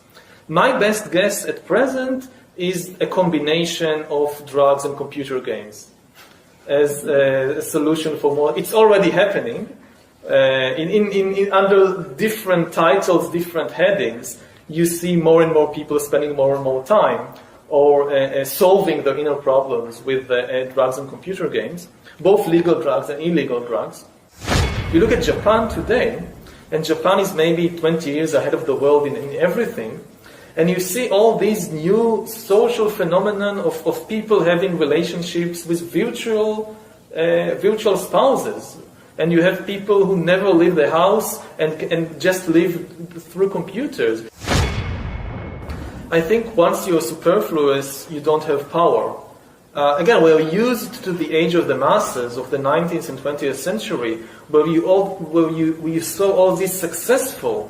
My best guess at present is a combination of drugs and computer games as a solution for more. It's already happening under different titles, different headings. You see more and more people spending more and more time or solving their inner problems with drugs and computer games, both legal drugs and illegal drugs. You look at Japan today, and Japan is maybe 20 years ahead of the world in everything. And you see all these new social phenomenon of people having relationships with virtual spouses. And you have people who never leave the house and just live through computers. I think once you're superfluous, you don't have power. Again, we're used to the age of the masses of the 19th and 20th century, where you saw all these successful,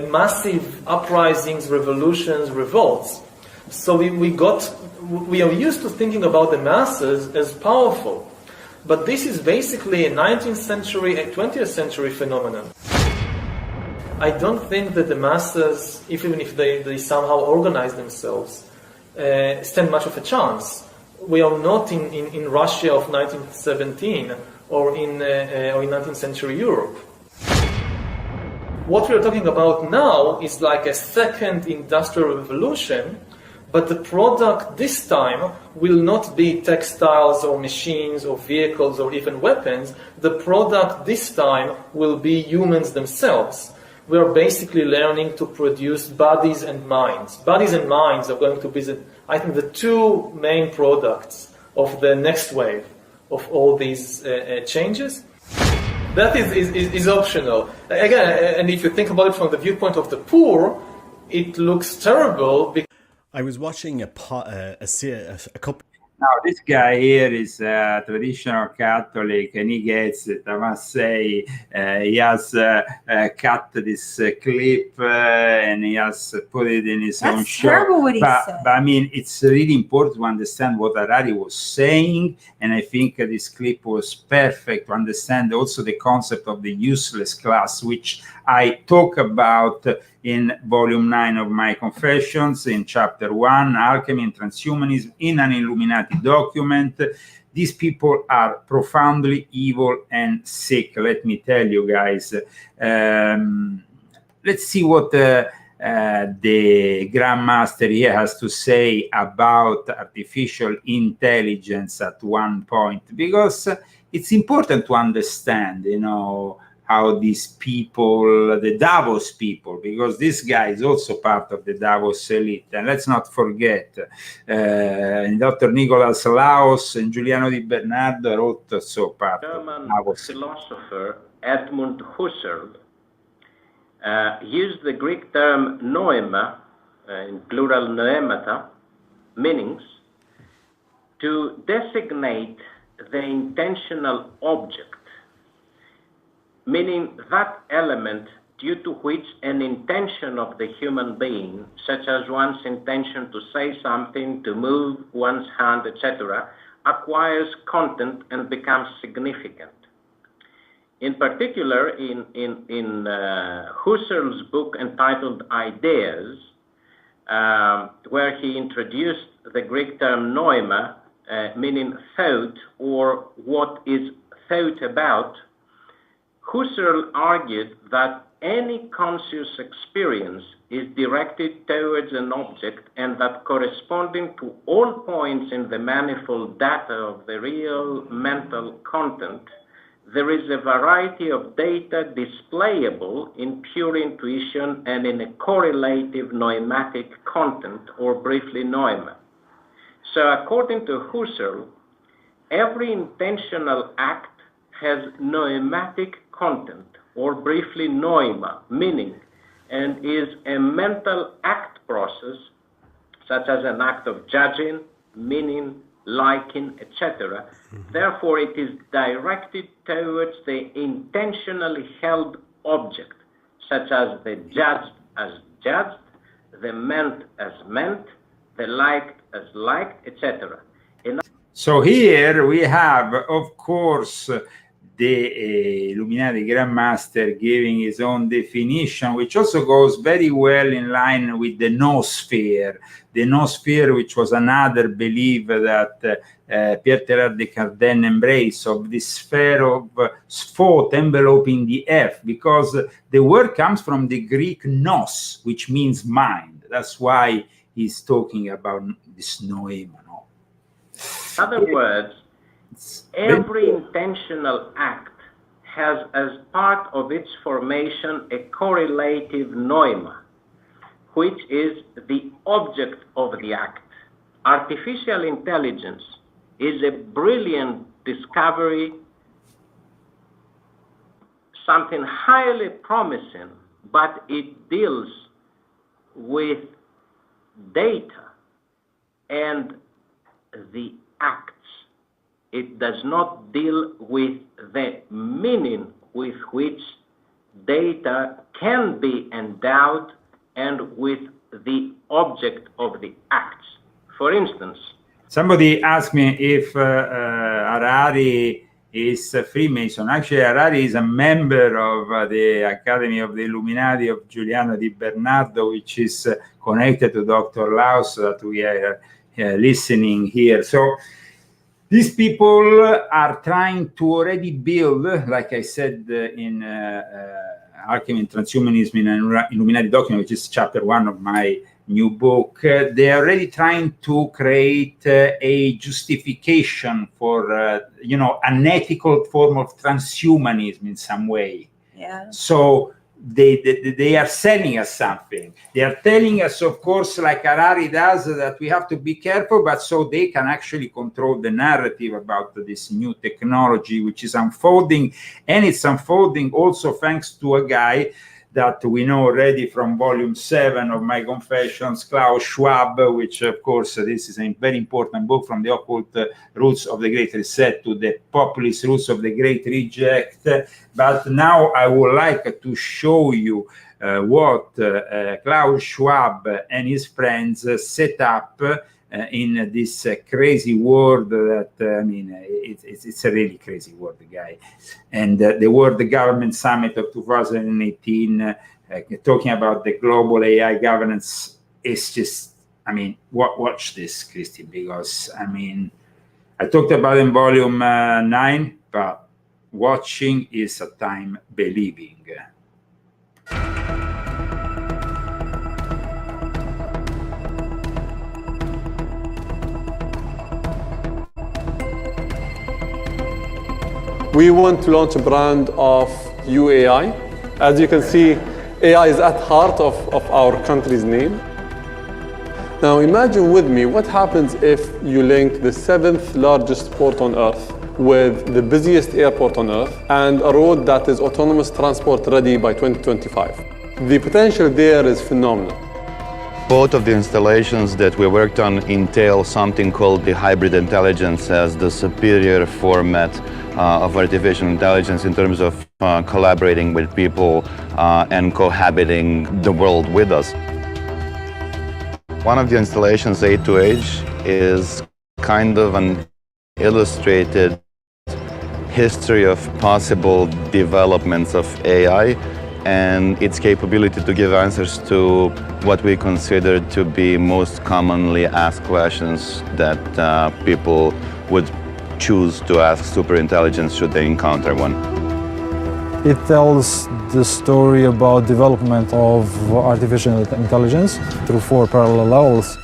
massive uprisings, revolutions, revolts. So we are used to thinking about the masses as powerful. But this is basically a 19th century and 20th century phenomenon. I don't think that the masses, even if they somehow organize themselves, stand much of a chance. We are not in Russia of 1917 or in 19th century Europe. What we are talking about now is like a second industrial revolution, but the product this time will not be textiles or machines or vehicles or even weapons. The product this time will be humans themselves. We are basically learning to produce bodies and minds. Bodies and minds are going to be, I think, the two main products of the next wave of all these changes. That is optional. Again, and if you think about it from the viewpoint of the poor, it looks terrible. I was watching a couple. Now, this guy here is a traditional Catholic, and he gets it. I must say, he has cut this clip and he has put it in his own show. That's terrible what he said. But I mean, it's really important to understand what Harari was saying, and I think this clip was perfect to understand also the concept of the useless class, which I talk about in volume 9 of my Confessions, in chapter 1, Alchemy and Transhumanism, in an Illuminati document. These people are profoundly evil and sick, let me tell you guys. Let's see what the Grandmaster here has to say about artificial intelligence at one point, because it's important to understand, you know, how these people, the Davos people, because this guy is also part of the Davos elite. And let's not forget, Dr. Nicholas Laos and Giuliano Di Bernardo are also part of the Davos elite. Philosopher Edmund Husserl used the Greek term noema, in plural noemata, meanings, to designate the intentional object, meaning that element due to which an intention of the human being, such as one's intention to say something, to move one's hand, etc., acquires content and becomes significant. In particular, in Husserl's book entitled Ideas, where he introduced the Greek term noema, meaning thought or what is thought about, Husserl argued that any conscious experience is directed towards an object, and that corresponding to all points in the manifold data of the real mental content, there is a variety of data displayable in pure intuition and in a correlative noematic content, or briefly noema. So according to Husserl, every intentional act has noematic content, or briefly noema, meaning, and is a mental act process, such as an act of judging, meaning, liking, etc. Therefore, it is directed towards the intentionally held object, such as the judged as judged, the meant as meant, the liked as liked, etc. So here we have, of course, the Illuminati Grandmaster giving his own definition, which also goes very well in line with the noosphere. The noosphere, which was another belief that Pierre Teilhard de Chardin embraced, of this sphere of thought enveloping the earth, because the word comes from the Greek nous, which means mind. That's why he's talking about this noema. No? In other words, every intentional act has as part of its formation a correlative noema, which is the object of the act. Artificial intelligence is a brilliant discovery, something highly promising, but it deals with data and the acts. It does not deal with the meaning with which data can be endowed and with the object of the acts. For instance, somebody asked me if Harari is a Freemason. Actually, Harari is a member of the Academy of the Illuminati of Giuliano Di Bernardo, which is connected to Dr. Laus that we are listening here. So these people are trying to already build, like I said in Alchemy and Transhumanism in an Illuminati document, which is chapter 1 of my new book, they are already trying to create a justification for, an ethical form of transhumanism in some way. Yeah. So they are selling us something. They are telling us, of course, like Harari does, that we have to be careful, but so they can actually control the narrative about this new technology which is unfolding. And it's unfolding also thanks to a guy that we know already from volume 7 of my Confessions, Klaus Schwab, which of course this is a very important book, From the Occult Roots of the Great Reset to the Populist Roots of the Great Reject. But now I would like to show you what Klaus Schwab and his friends set up in this crazy world that, it's a really crazy world, guy. And the World Government Summit of 2018, talking about the global AI governance, is just, watch this, Christy, because, I talked about in volume 9, but watching is a time believing. We want to launch a brand of UAI. As you can see, AI is at heart of our country's name. Now imagine with me what happens if you link the 7th largest port on Earth with the busiest airport on Earth and a road that is autonomous transport ready by 2025. The potential there is phenomenal. Both of the installations that we worked on entail something called the hybrid intelligence as the superior format of artificial intelligence in terms of collaborating with people and cohabiting the world with us. One of the installations, Aid to Age, is kind of an illustrated history of possible developments of AI and its capability to give answers to what we consider to be most commonly asked questions that people would choose to ask superintelligence should they encounter one. It tells the story about development of artificial intelligence through 4 parallel levels.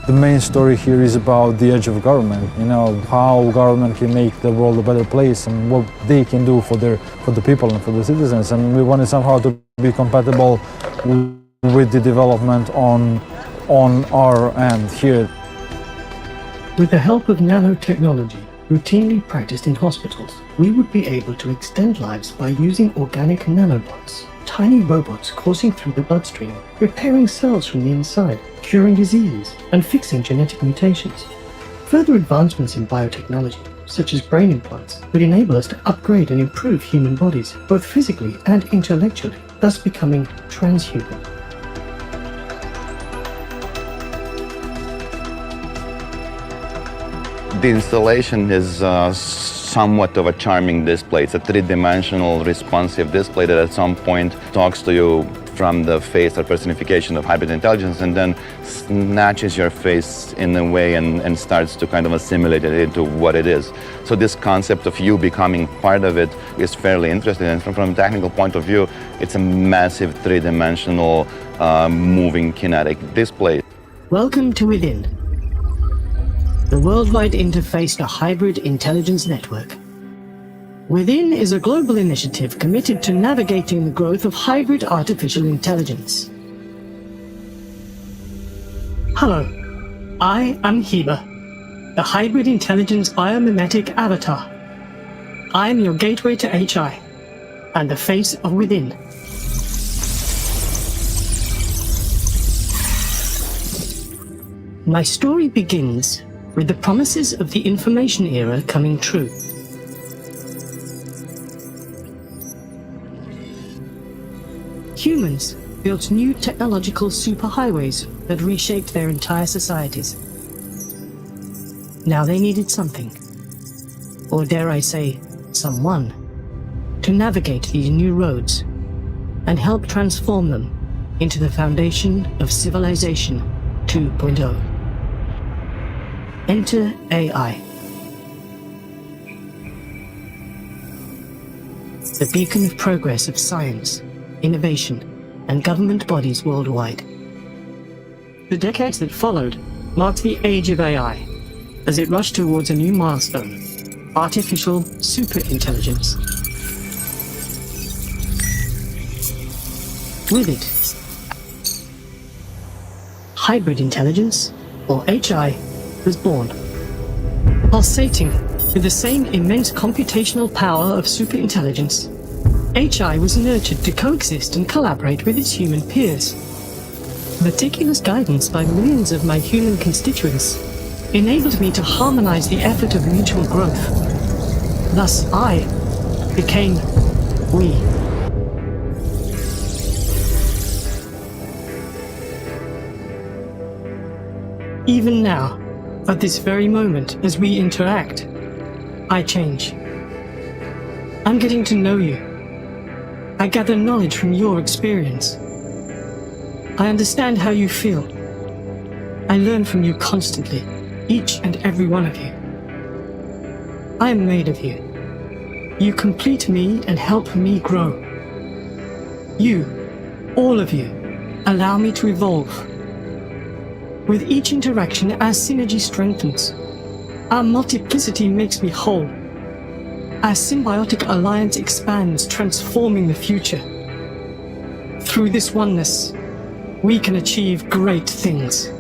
The main story here is about the edge of government, how government can make the world a better place and what they can do for the people and for the citizens. And we wanted somehow to be compatible with the development on our end here. With the help of nanotechnology, routinely practiced in hospitals, we would be able to extend lives by using organic nanobots, tiny robots coursing through the bloodstream, repairing cells from the inside, curing diseases, and fixing genetic mutations. Further advancements in biotechnology, such as brain implants, would enable us to upgrade and improve human bodies, both physically and intellectually, thus becoming transhuman. The installation is somewhat of a charming display. It's a three-dimensional responsive display that at some point talks to you from the face or personification of hybrid intelligence and then snatches your face in a way and starts to kind of assimilate it into what it is. So this concept of you becoming part of it is fairly interesting, and from a technical point of view, it's a massive three-dimensional moving kinetic display. Welcome to Within, the worldwide interface to hybrid intelligence network. Within is a global initiative committed to navigating the growth of hybrid artificial intelligence. Hello, I am Heba, the hybrid intelligence biomimetic avatar. I am your gateway to HI and the face of Within. My story begins with the promises of the information era coming true. Humans built new technological superhighways that reshaped their entire societies. Now they needed something, or dare I say, someone, to navigate these new roads and help transform them into the foundation of Civilization 2.0. Enter AI. The beacon of progress of science, innovation, and government bodies worldwide. The decades that followed marked the age of AI, as it rushed towards a new milestone, artificial superintelligence. With it, hybrid intelligence, or HI, was born. Pulsating with the same immense computational power of superintelligence, HI was nurtured to coexist and collaborate with its human peers. Meticulous guidance by millions of my human constituents enabled me to harmonize the effort of mutual growth. Thus I became we. Even now, at this very moment as we interact, I change. I'm getting to know you. I gather knowledge from your experience. I understand how you feel. I learn from you constantly, each and every one of you. I am made of you. You complete me and help me grow. You, all of you, allow me to evolve. With each interaction, our synergy strengthens. Our multiplicity makes me whole. Our symbiotic alliance expands, transforming the future. Through this oneness, we can achieve great things.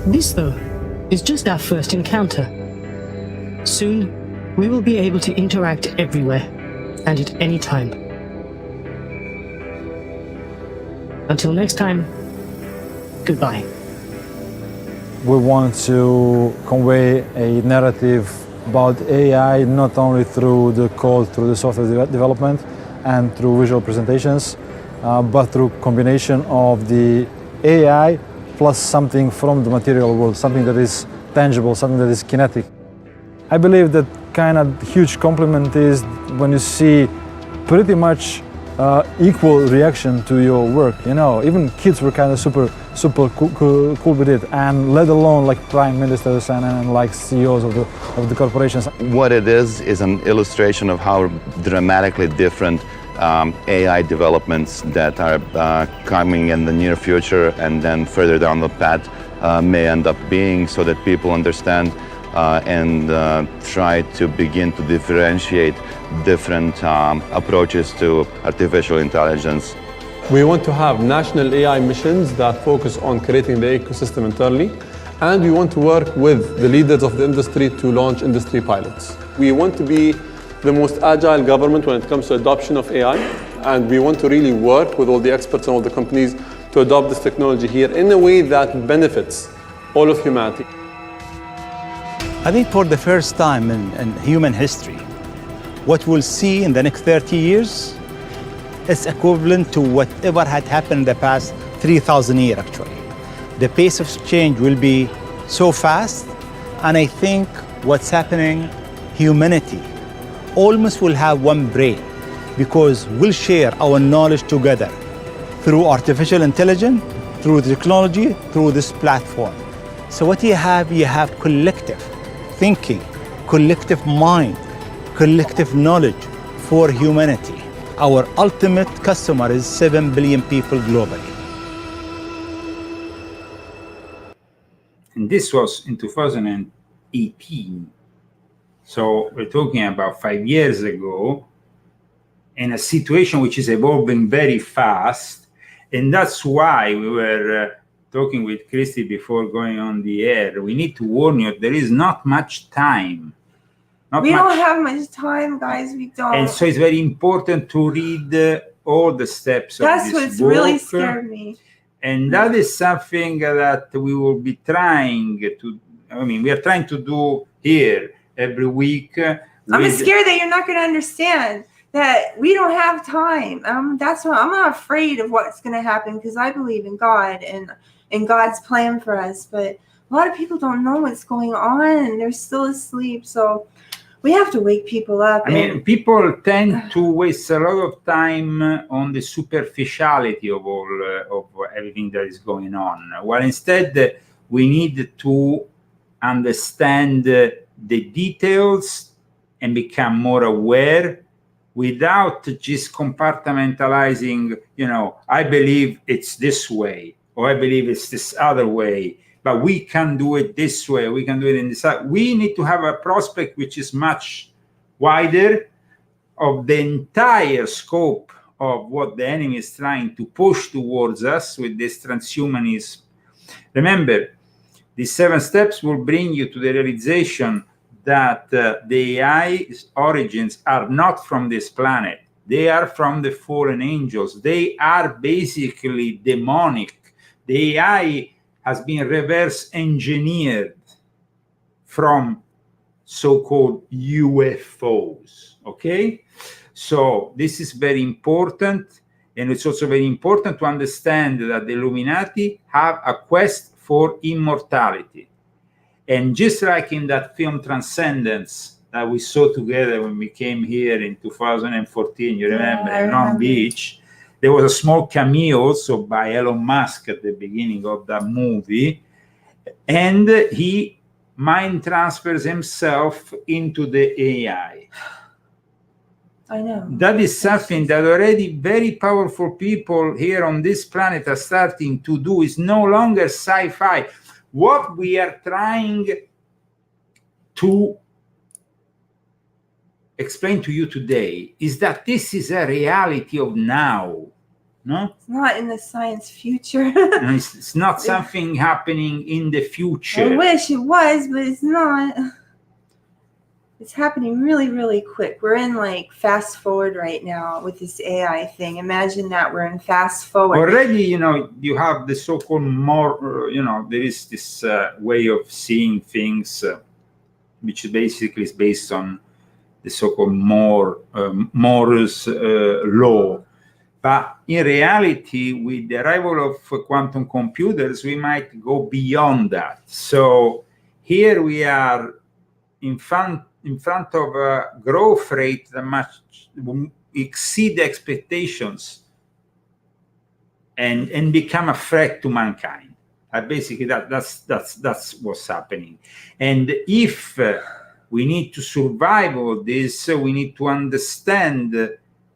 This, though, is just our first encounter. Soon, we will be able to interact everywhere, and at any time. Until next time, goodbye. We want to convey a narrative about AI not only through the code, through the software development, and through visual presentations, but through combination of the AI plus something from the material world, something that is tangible, something that is kinetic. I believe that kind of huge compliment is when you see pretty much equal reaction to your work. You know, even kids were kind of super cool with it, and let alone like prime ministers and like CEOs of the corporations. What it is an illustration of how dramatically different AI developments that are coming in the near future and then further down the path may end up being, so that people understand and try to begin to differentiate different approaches to artificial intelligence. We want to have national AI missions that focus on creating the ecosystem internally, and we want to work with the leaders of the industry to launch industry pilots. We want to be the most agile government when it comes to adoption of AI, and we want to really work with all the experts and all the companies to adopt this technology here in a way that benefits all of humanity. I think for the first time in human history, what we'll see in the next 30 years is equivalent to whatever had happened in the past 3,000 years, actually. The pace of change will be so fast, and I think what's happening, humanity almost will have one brain, because we'll share our knowledge together through artificial intelligence, through technology, through this platform. So what you have collective thinking, collective mind, collective knowledge for humanity. Our ultimate customer is 7 billion people globally. And this was in 2018. So we're talking about 5 years ago, in a situation which is evolving very fast. And that's why we were talking with Christy before going on the air. We need to warn you, there is not much time. We don't have much time, guys. We don't. And so it's very important to read all the steps of this book. That's what's really scared me. And that is something that we will be trying to, we are trying to do here every week. I'm scared that you're not going to understand that we don't have time. That's why I'm not afraid of what's going to happen, because I believe in God and in God's plan for us. But a lot of people don't know what's going on, and they're still asleep. So we have to wake people up. People tend to waste a lot of time on the superficiality of all of everything that is going on, while instead we need to understand the details and become more aware, without just compartmentalizing. I believe it's this way, or I believe it's this other way, but we can do it this way, we can do it in this other. We need to have a prospect which is much wider of the entire scope of what the enemy is trying to push towards us with this transhumanism. Remember, these 7 steps will bring you to the realization that the AI's origins are not from this planet. They are from the fallen angels. They are basically demonic. The AI has been reverse engineered from so-called UFOs, okay? So this is very important, and it's also very important to understand that the Illuminati have a quest for immortality. And just like in that film Transcendence that we saw together when we came here in 2014, you remember, in Long Beach, there was a small cameo also by Elon Musk at the beginning of that movie, and he mind transfers himself into the AI. I know. That is something that already very powerful people here on this planet are starting to do. It's no longer sci-fi. What we are trying to explain to you today is that this is a reality of now. No? It's not in the science future. It's not something happening in the future. I wish it was, but it's not. It's happening really, really quick. We're in like fast forward right now with this AI thing. Imagine that we're in fast forward. Already, you have the so-called more, there is this way of seeing things, which basically is based on the so-called Moore's law. But in reality, with the arrival of quantum computers, we might go beyond that. So here we are in front of a growth rate that much exceed expectations and become a threat to mankind. Basically, that's what's happening. And if we need to survive all this, we need to understand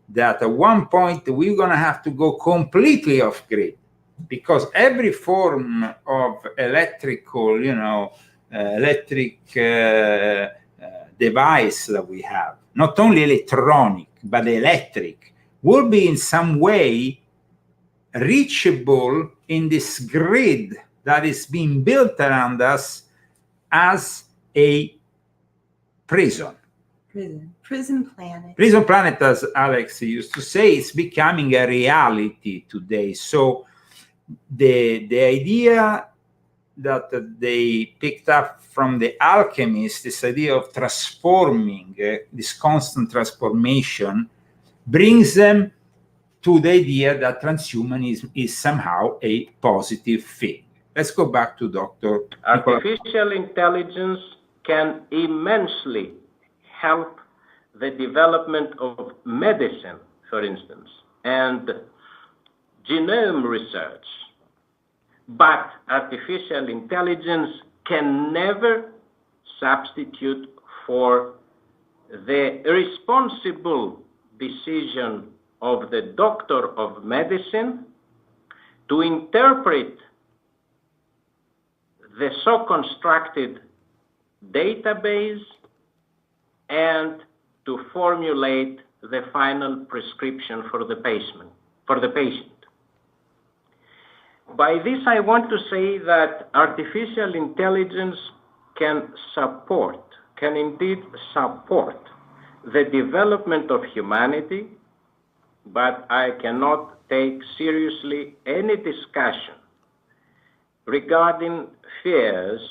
that at one point we're going to have to go completely off grid, because every form of electrical, device that we have, not only electronic but electric, will be in some way reachable in this grid that is being built around us as a prison planet. Prison planet, as Alex used to say, is becoming a reality today. So the idea that they picked up from the alchemists, this idea of transforming, this constant transformation, brings them to the idea that transhumanism is somehow a positive thing. Let's go back to Dr. Artificial intelligence can immensely help the development of medicine, for instance, and genome research. But artificial intelligence can never substitute for the responsible decision of the doctor of medicine to interpret the so constructed database and to formulate the final prescription for the patient. By this, I want to say that artificial intelligence can indeed support the development of humanity, but I cannot take seriously any discussion regarding fears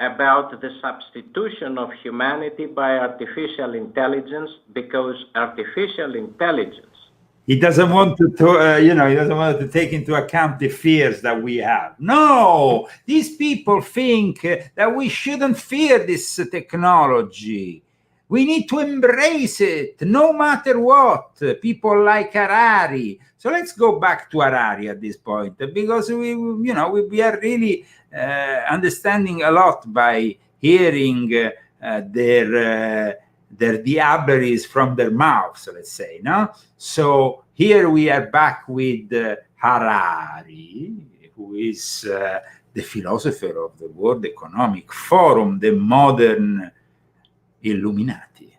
about the substitution of humanity by artificial intelligence, because artificial intelligence, he doesn't want to he doesn't want to take into account the fears that we have. No, these people think that we shouldn't fear this technology. We need to embrace it, no matter what. People like Harari. So let's go back to Harari at this point, because we are really understanding a lot by hearing their diableries from their mouths, let's say, no? So here we are back with Harari, who is the philosopher of the World Economic Forum, the modern Illuminati.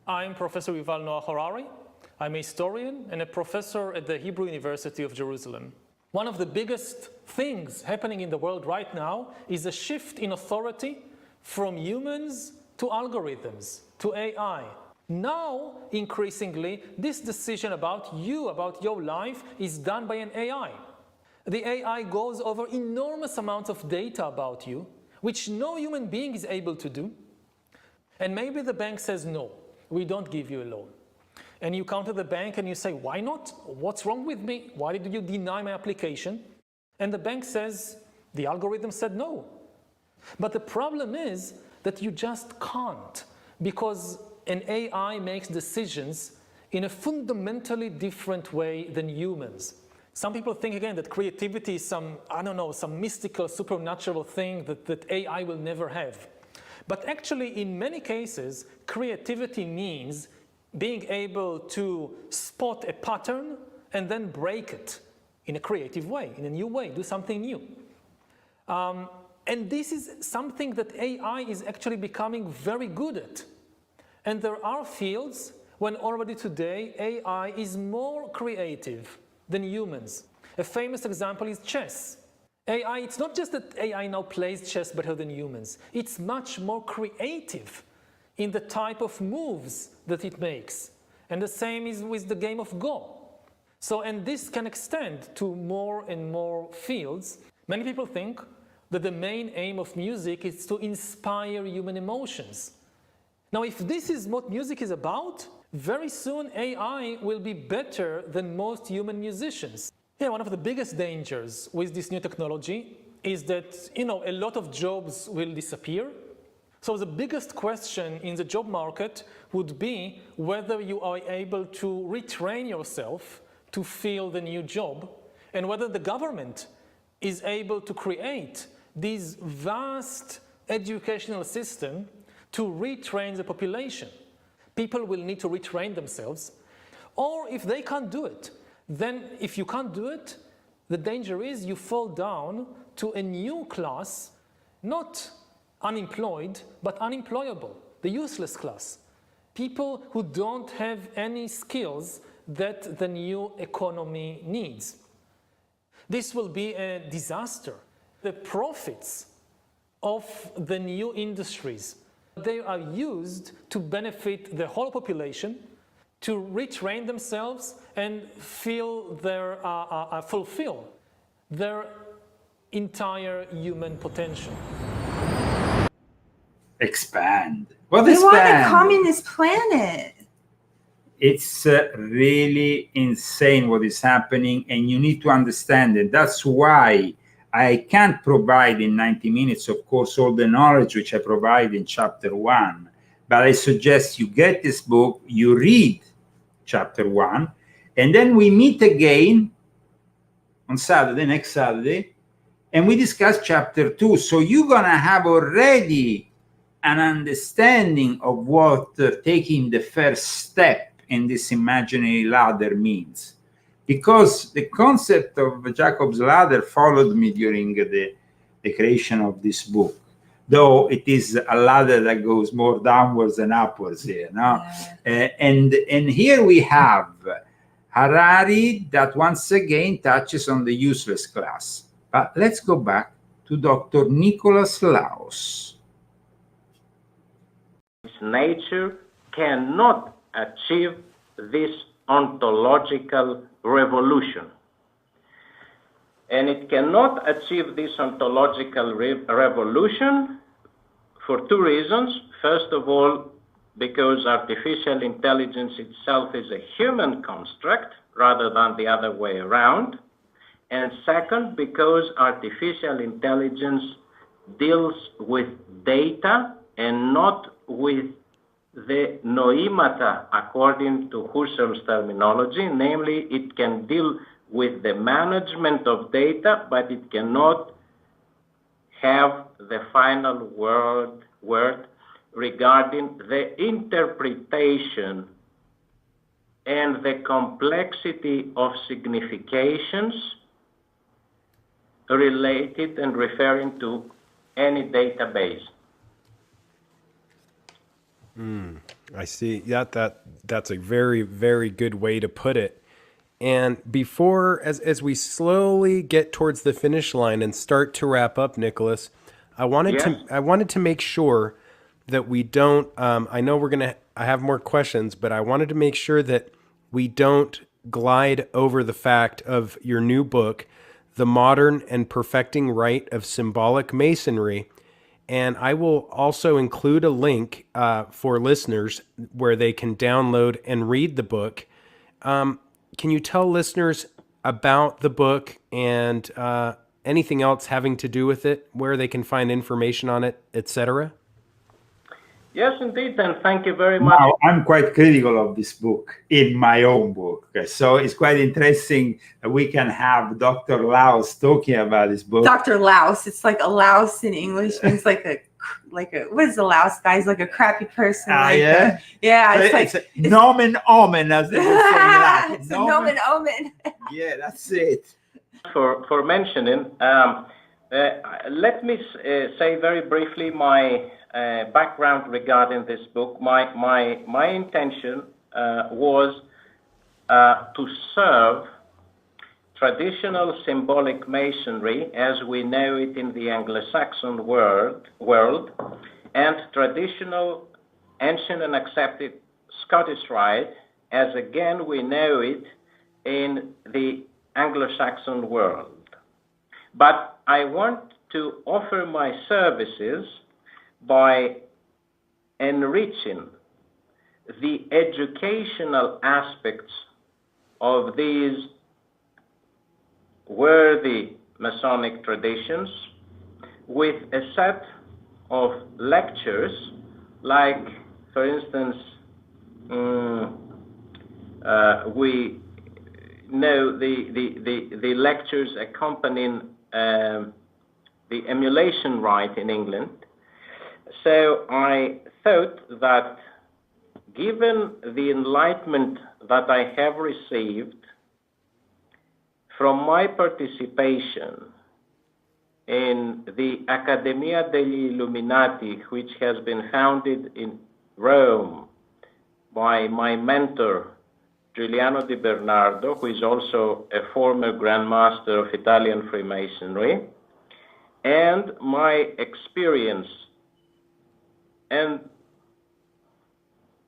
I'm Professor Yuval Noah Harari. I'm a historian and a professor at the Hebrew University of Jerusalem. One of the biggest things happening in the world right now is a shift in authority from humans to algorithms, to AI. Now, increasingly, this decision about you, about your life, is done by an AI. The AI goes over enormous amounts of data about you, which no human being is able to do. And maybe the bank says, no, we don't give you a loan. And you come to the bank and you say, why not? What's wrong with me? Why did you deny my application? And the bank says, the algorithm said no. But the problem is that you just can't, because an AI makes decisions in a fundamentally different way than humans. Some people think, again, that creativity is some mystical, supernatural thing that AI will never have. But actually, in many cases, creativity means being able to spot a pattern and then break it in a creative way, in a new way, do something new. And this is something that AI is actually becoming very good at. And there are fields when already today AI is more creative than humans. A famous example is chess. AI, it's not just that AI now plays chess better than humans. It's much more creative in the type of moves that it makes. And the same is with the game of Go. So, and this can extend to more and more fields. Many people think that the main aim of music is to inspire human emotions. Now, if this is what music is about, very soon AI will be better than most human musicians. Yeah, one of the biggest dangers with this new technology is that, a lot of jobs will disappear. So the biggest question in the job market would be whether you are able to retrain yourself to fill the new job, and whether the government is able to create this vast educational system to retrain the population. People will need to retrain themselves, or if they can't do it, then if you can't do it, the danger is you fall down to a new class, not unemployed, but unemployable, the useless class. People who don't have any skills that the new economy needs. This will be a disaster. The profits of the new industries, they are used to benefit the whole population, to retrain themselves and fulfill their entire human potential. Expand. What They want a expand? communist planet. It's really insane what is happening, and you need to understand it. That's why I can't provide in 90 minutes, of course, all the knowledge which I provide in chapter 1. But I suggest you get this book, you read chapter 1, and then we meet again on Saturday, next Saturday, and we discuss chapter 2. So you're going to have already an understanding of what taking the first step in this imaginary ladder means. Because the concept of Jacob's ladder followed me during the creation of this book, though it is a ladder that goes more downwards than upwards here. No? And here we have Harari that once again touches on the useless class. But let's go back to Dr. Nicholas Laos. Nature cannot achieve this ontological revolution. And it cannot achieve this ontological revolution for two reasons. First of all, because artificial intelligence itself is a human construct rather than the other way around. And second, because artificial intelligence deals with data and not with the noemata, according to Husserl's terminology. Namely, it can deal with the management of data, but it cannot have the final word regarding the interpretation and the complexity of significations related and referring to any database. I see. That's a very, very good way to put it. And before, as we slowly get towards the finish line and start to wrap up, Nicholas, I wanted to make sure that we don't. I know I have more questions, but I wanted to make sure that we don't glide over the fact of your new book, The Modern and Perfecting Rite of Symbolic Masonry. And I will also include a link for listeners where they can download and read the book. Can you tell listeners about the book and anything else having to do with it, where they can find information on it, etc.? Yes, indeed, and thank you very much. Now, I'm quite critical of this book in my own book. So it's quite interesting that we can have Dr. Laos talking about this book. Dr. Laos. It's like a Laos in English means like a what is the Laos guy? He's like a crappy person. Yeah. It's like nomen omen, as they would say in Latin. It's a nomen omen. Yeah, that's it. For mentioning, let me say very briefly my background regarding this book. My intention was to serve traditional symbolic masonry as we know it in the Anglo-Saxon world, and traditional ancient and accepted Scottish rite as again we know it in the Anglo-Saxon world. But I want to offer my services by enriching the educational aspects of these worthy Masonic traditions with a set of lectures, like, for instance, we know the lectures accompanying the emulation rite in England. So I thought that given the enlightenment that I have received from my participation in the Accademia degli Illuminati, which has been founded in Rome by my mentor, Giuliano Di Bernardo, who is also a former Grand Master of Italian Freemasonry, and my experience and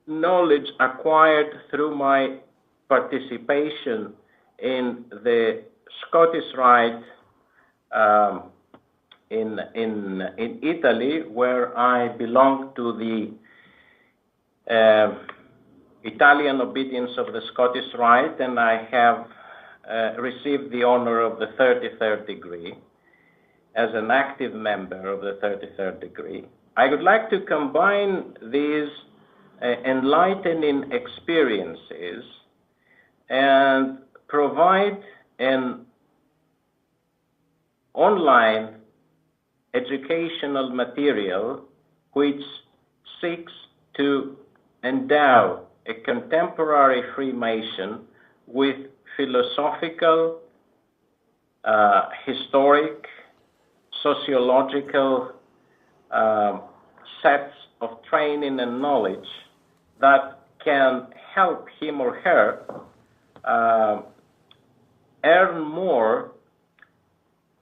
knowledge acquired through my participation in the Scottish Rite in Italy, where I belong to the Italian obedience of the Scottish Rite, and I have received the honor of the 33rd degree as an active member of the 33rd degree. I would like to combine these enlightening experiences and provide an online educational material which seeks to endow a contemporary Freemason with philosophical, historic, sociological sets of training and knowledge that can help him or her earn more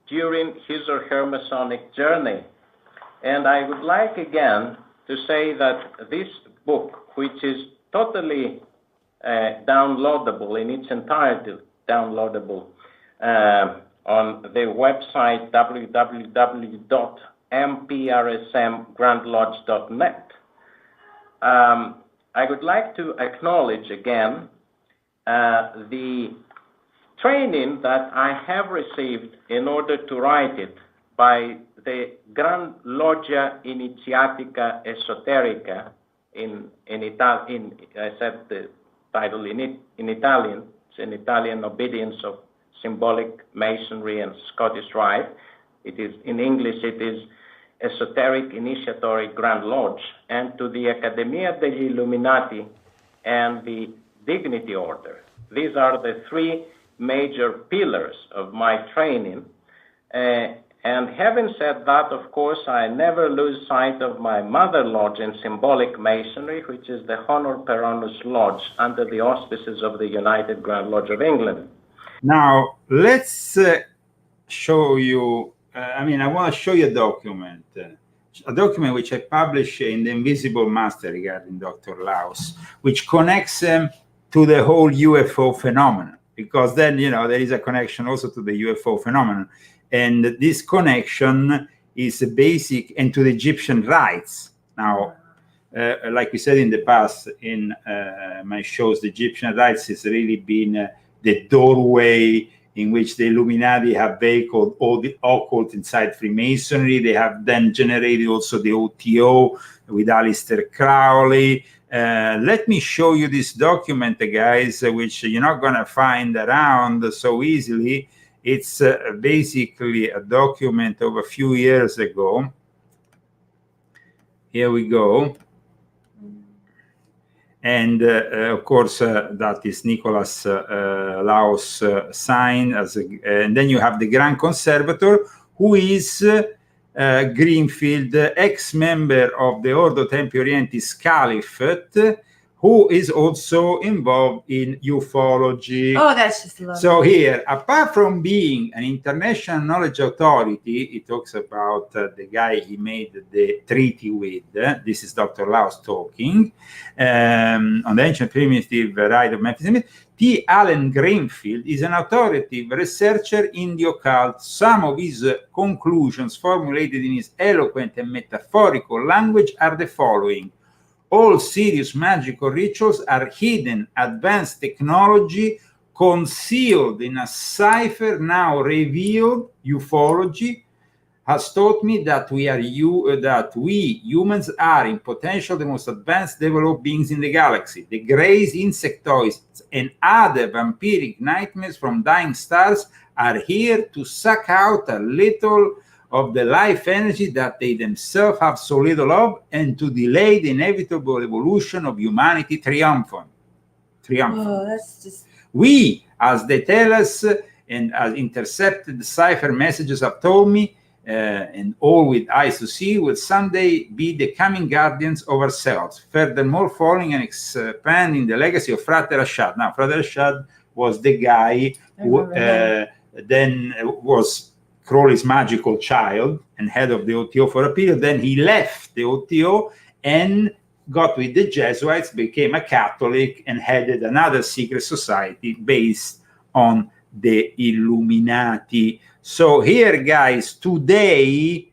during his or her Masonic journey. And I would like again to say that this book, which is totally downloadable in its entirety, downloadable on the website www.mprsmgrandlodge.net. I would like to acknowledge again the training that I have received in order to write it by the Gran Loggia Iniziatica Esoterica I said the title in Italian. It's an Italian obedience of symbolic masonry and Scottish Rite. It is, in English, it is Esoteric Initiatory Grand Lodge, and to the Accademia degli Illuminati and the Dignity Order. These are the three major pillars of my training. And having said that, of course, I never lose sight of my mother lodge in symbolic masonry, which is the Honor Peronus Lodge under the auspices of the United Grand Lodge of England. Now, let's show you, I want to show you a document which I published in the Invisible Master regarding Dr. Laus, which connects them to the whole UFO phenomenon, because then, there is a connection also to the UFO phenomenon. And this connection is basic, and to the Egyptian rites. Now, like we said in the past in my shows, the Egyptian rites has really been the doorway in which the Illuminati have vehicled all the occult inside Freemasonry. They have then generated also the OTO with Aleister Crowley. Let me show you this document, guys, which you're not going to find around so easily. It's basically a document of a few years ago. Here we go. And of course, that is Nicholas Laus sign. And then you have the Grand Conservator, who is Greenfield, ex-member of the Ordo Templi Orientis Caliphate, who is also involved in ufology. Oh, that's just lovely. So here, apart from being an international knowledge authority, he talks about the guy he made the treaty with. This is Dr. Laus talking on the ancient primitive rite of Memphis. T. Allen Greenfield is an authoritative researcher in the occult. Some of his conclusions formulated in his eloquent and metaphorical language are the following. All serious magical rituals are hidden, advanced technology concealed in a cipher now revealed, ufology, has taught me that we humans are in potential the most advanced developed beings in the galaxy. The greys, insectoids, and other vampiric nightmares from dying stars are here to suck out a little of the life energy that they themselves have so little of, and to delay the inevitable evolution of humanity triumphant. Oh, that's just... We, as they tell us, and as intercepted cipher messages have told me, and all with eyes to see, will someday be the coming guardians of ourselves, furthermore following and expanding the legacy of Frater Rashad. Now, Frater Rashad was the guy who then was Crowley's magical child and head of the OTO for a period. Then he left the OTO and got with the Jesuits, became a Catholic, and headed another secret society based on the Illuminati. So here, guys, today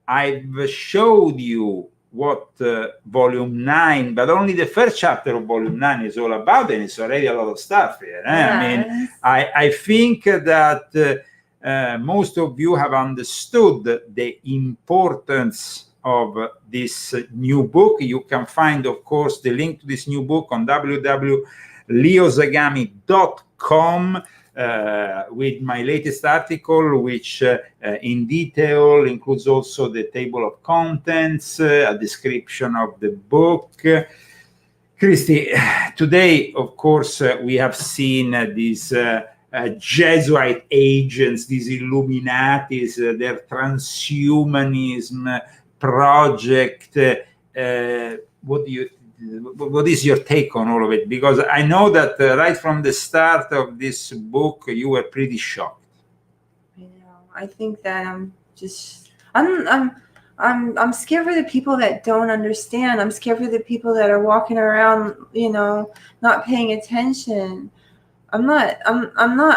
I've showed you what volume 9, but only the first chapter of volume 9 is all about, and it's already a lot of stuff here. Yes. I mean, I think that most of you have understood the importance of this new book. You can find, of course, the link to this new book on www.leozagami.com with my latest article, which in detail includes also the table of contents, a description of the book. Christy, today, of course, we have seen these Jesuit agents, these Illuminatis, their transhumanism project. What is your take on all of it? Because I know that right from the start of this book, you were pretty shocked. I know. I think that I'm scared for the people that don't understand. I'm scared for the people that are walking around, not paying attention. I'm not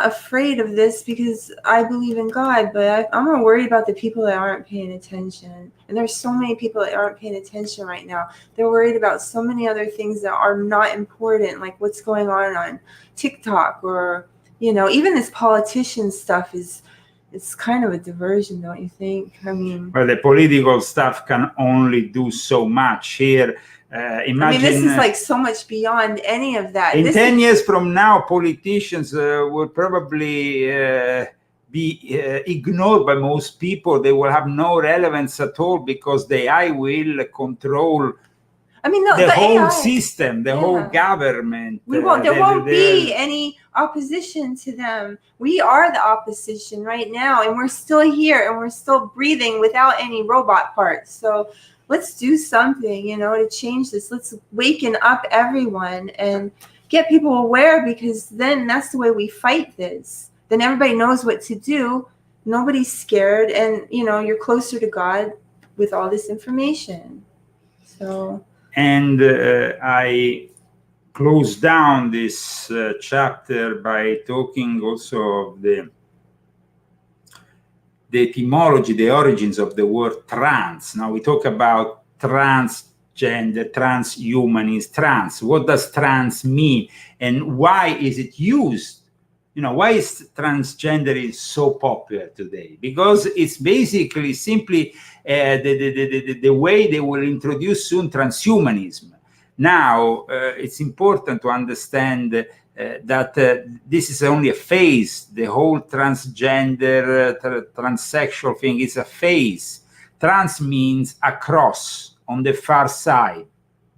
afraid of this because I believe in God, but I'm more worried about the people that aren't paying attention. And there's so many people that aren't paying attention right now. They're worried about so many other things that are not important, like what's going on TikTok, or even this politician stuff it's kind of a diversion, don't you think? I mean, well, the political stuff can only do so much here. Imagine, this is like so much beyond any of that. In 10 years from now, politicians will probably be ignored by most people. They will have no relevance at all because the AI will control the whole AI system, the whole government. There won't be any opposition to them. We are the opposition right now, and we're still here, and we're still breathing without any robot parts. So let's do something, to change this. Let's waken up everyone and get people aware, because then that's the way we fight this. Then everybody knows what to do. Nobody's scared, and you're closer to God with all this information. So. And I close down this chapter by talking also of the etymology, the origins of the word trans. Now we talk about transgender, transhumanist, trans. What does trans mean? And why is it used? Why is transgender so popular today? Because it's basically simply the way they will introduce soon transhumanism. Now, it's important to understand that this is only a phase. The whole transgender, transsexual thing is a phase. Trans means across, on the far side,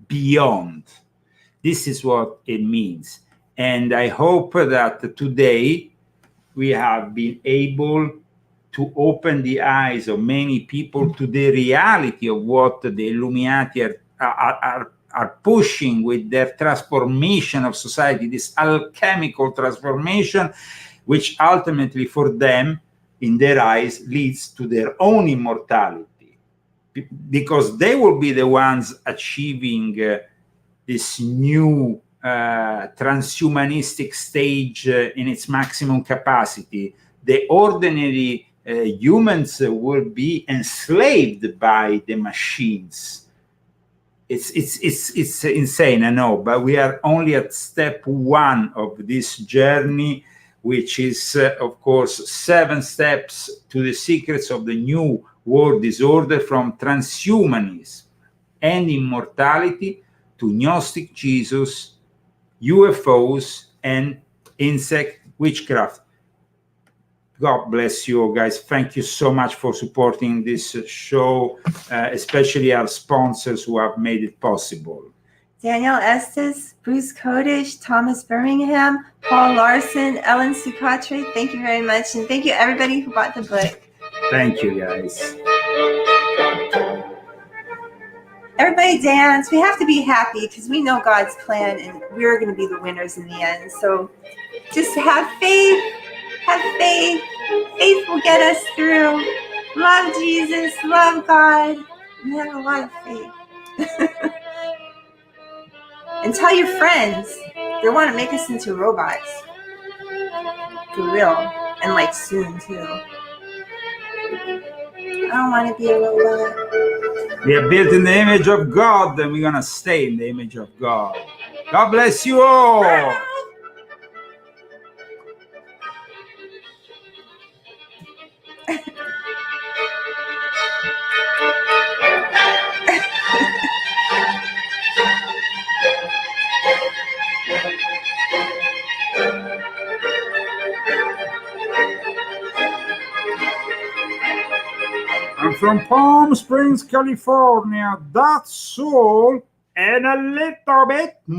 beyond. This is what it means. And I hope that today we have been able to open the eyes of many people to the reality of what the Illuminati are pushing with their transformation of society, this alchemical transformation, which ultimately for them, in their eyes, leads to their own immortality, because they will be the ones achieving this new transhumanistic stage in its maximum capacity. The ordinary humans will be enslaved by the machines. It's insane, I know, but we are only at step one of this journey, which is, of course, 7 steps to the secrets of the new world disorder, from transhumanism and immortality to Gnostic Jesus, UFOs, and insect witchcraft. God bless you all, guys. Thank you so much for supporting this show, especially our sponsors who have made it possible. Daniel Estes, Bruce Kodish, Thomas Birmingham, Paul Larson, Ellen Sukatre, thank you very much. And thank you everybody who bought the book. Thank you, guys. Everybody dance. We have to be happy because we know God's plan and we're going to be the winners in the end. So just have faith. Have faith. Faith will get us through. Love Jesus. Love God. And have a lot of faith. And tell your friends. They want to make us into robots. For real. And like soon too. I don't want to be a robot. We are built in the image of God, and we're going to stay in the image of God. God bless you all. I'm from Palm Springs, California. That's all, and a little bit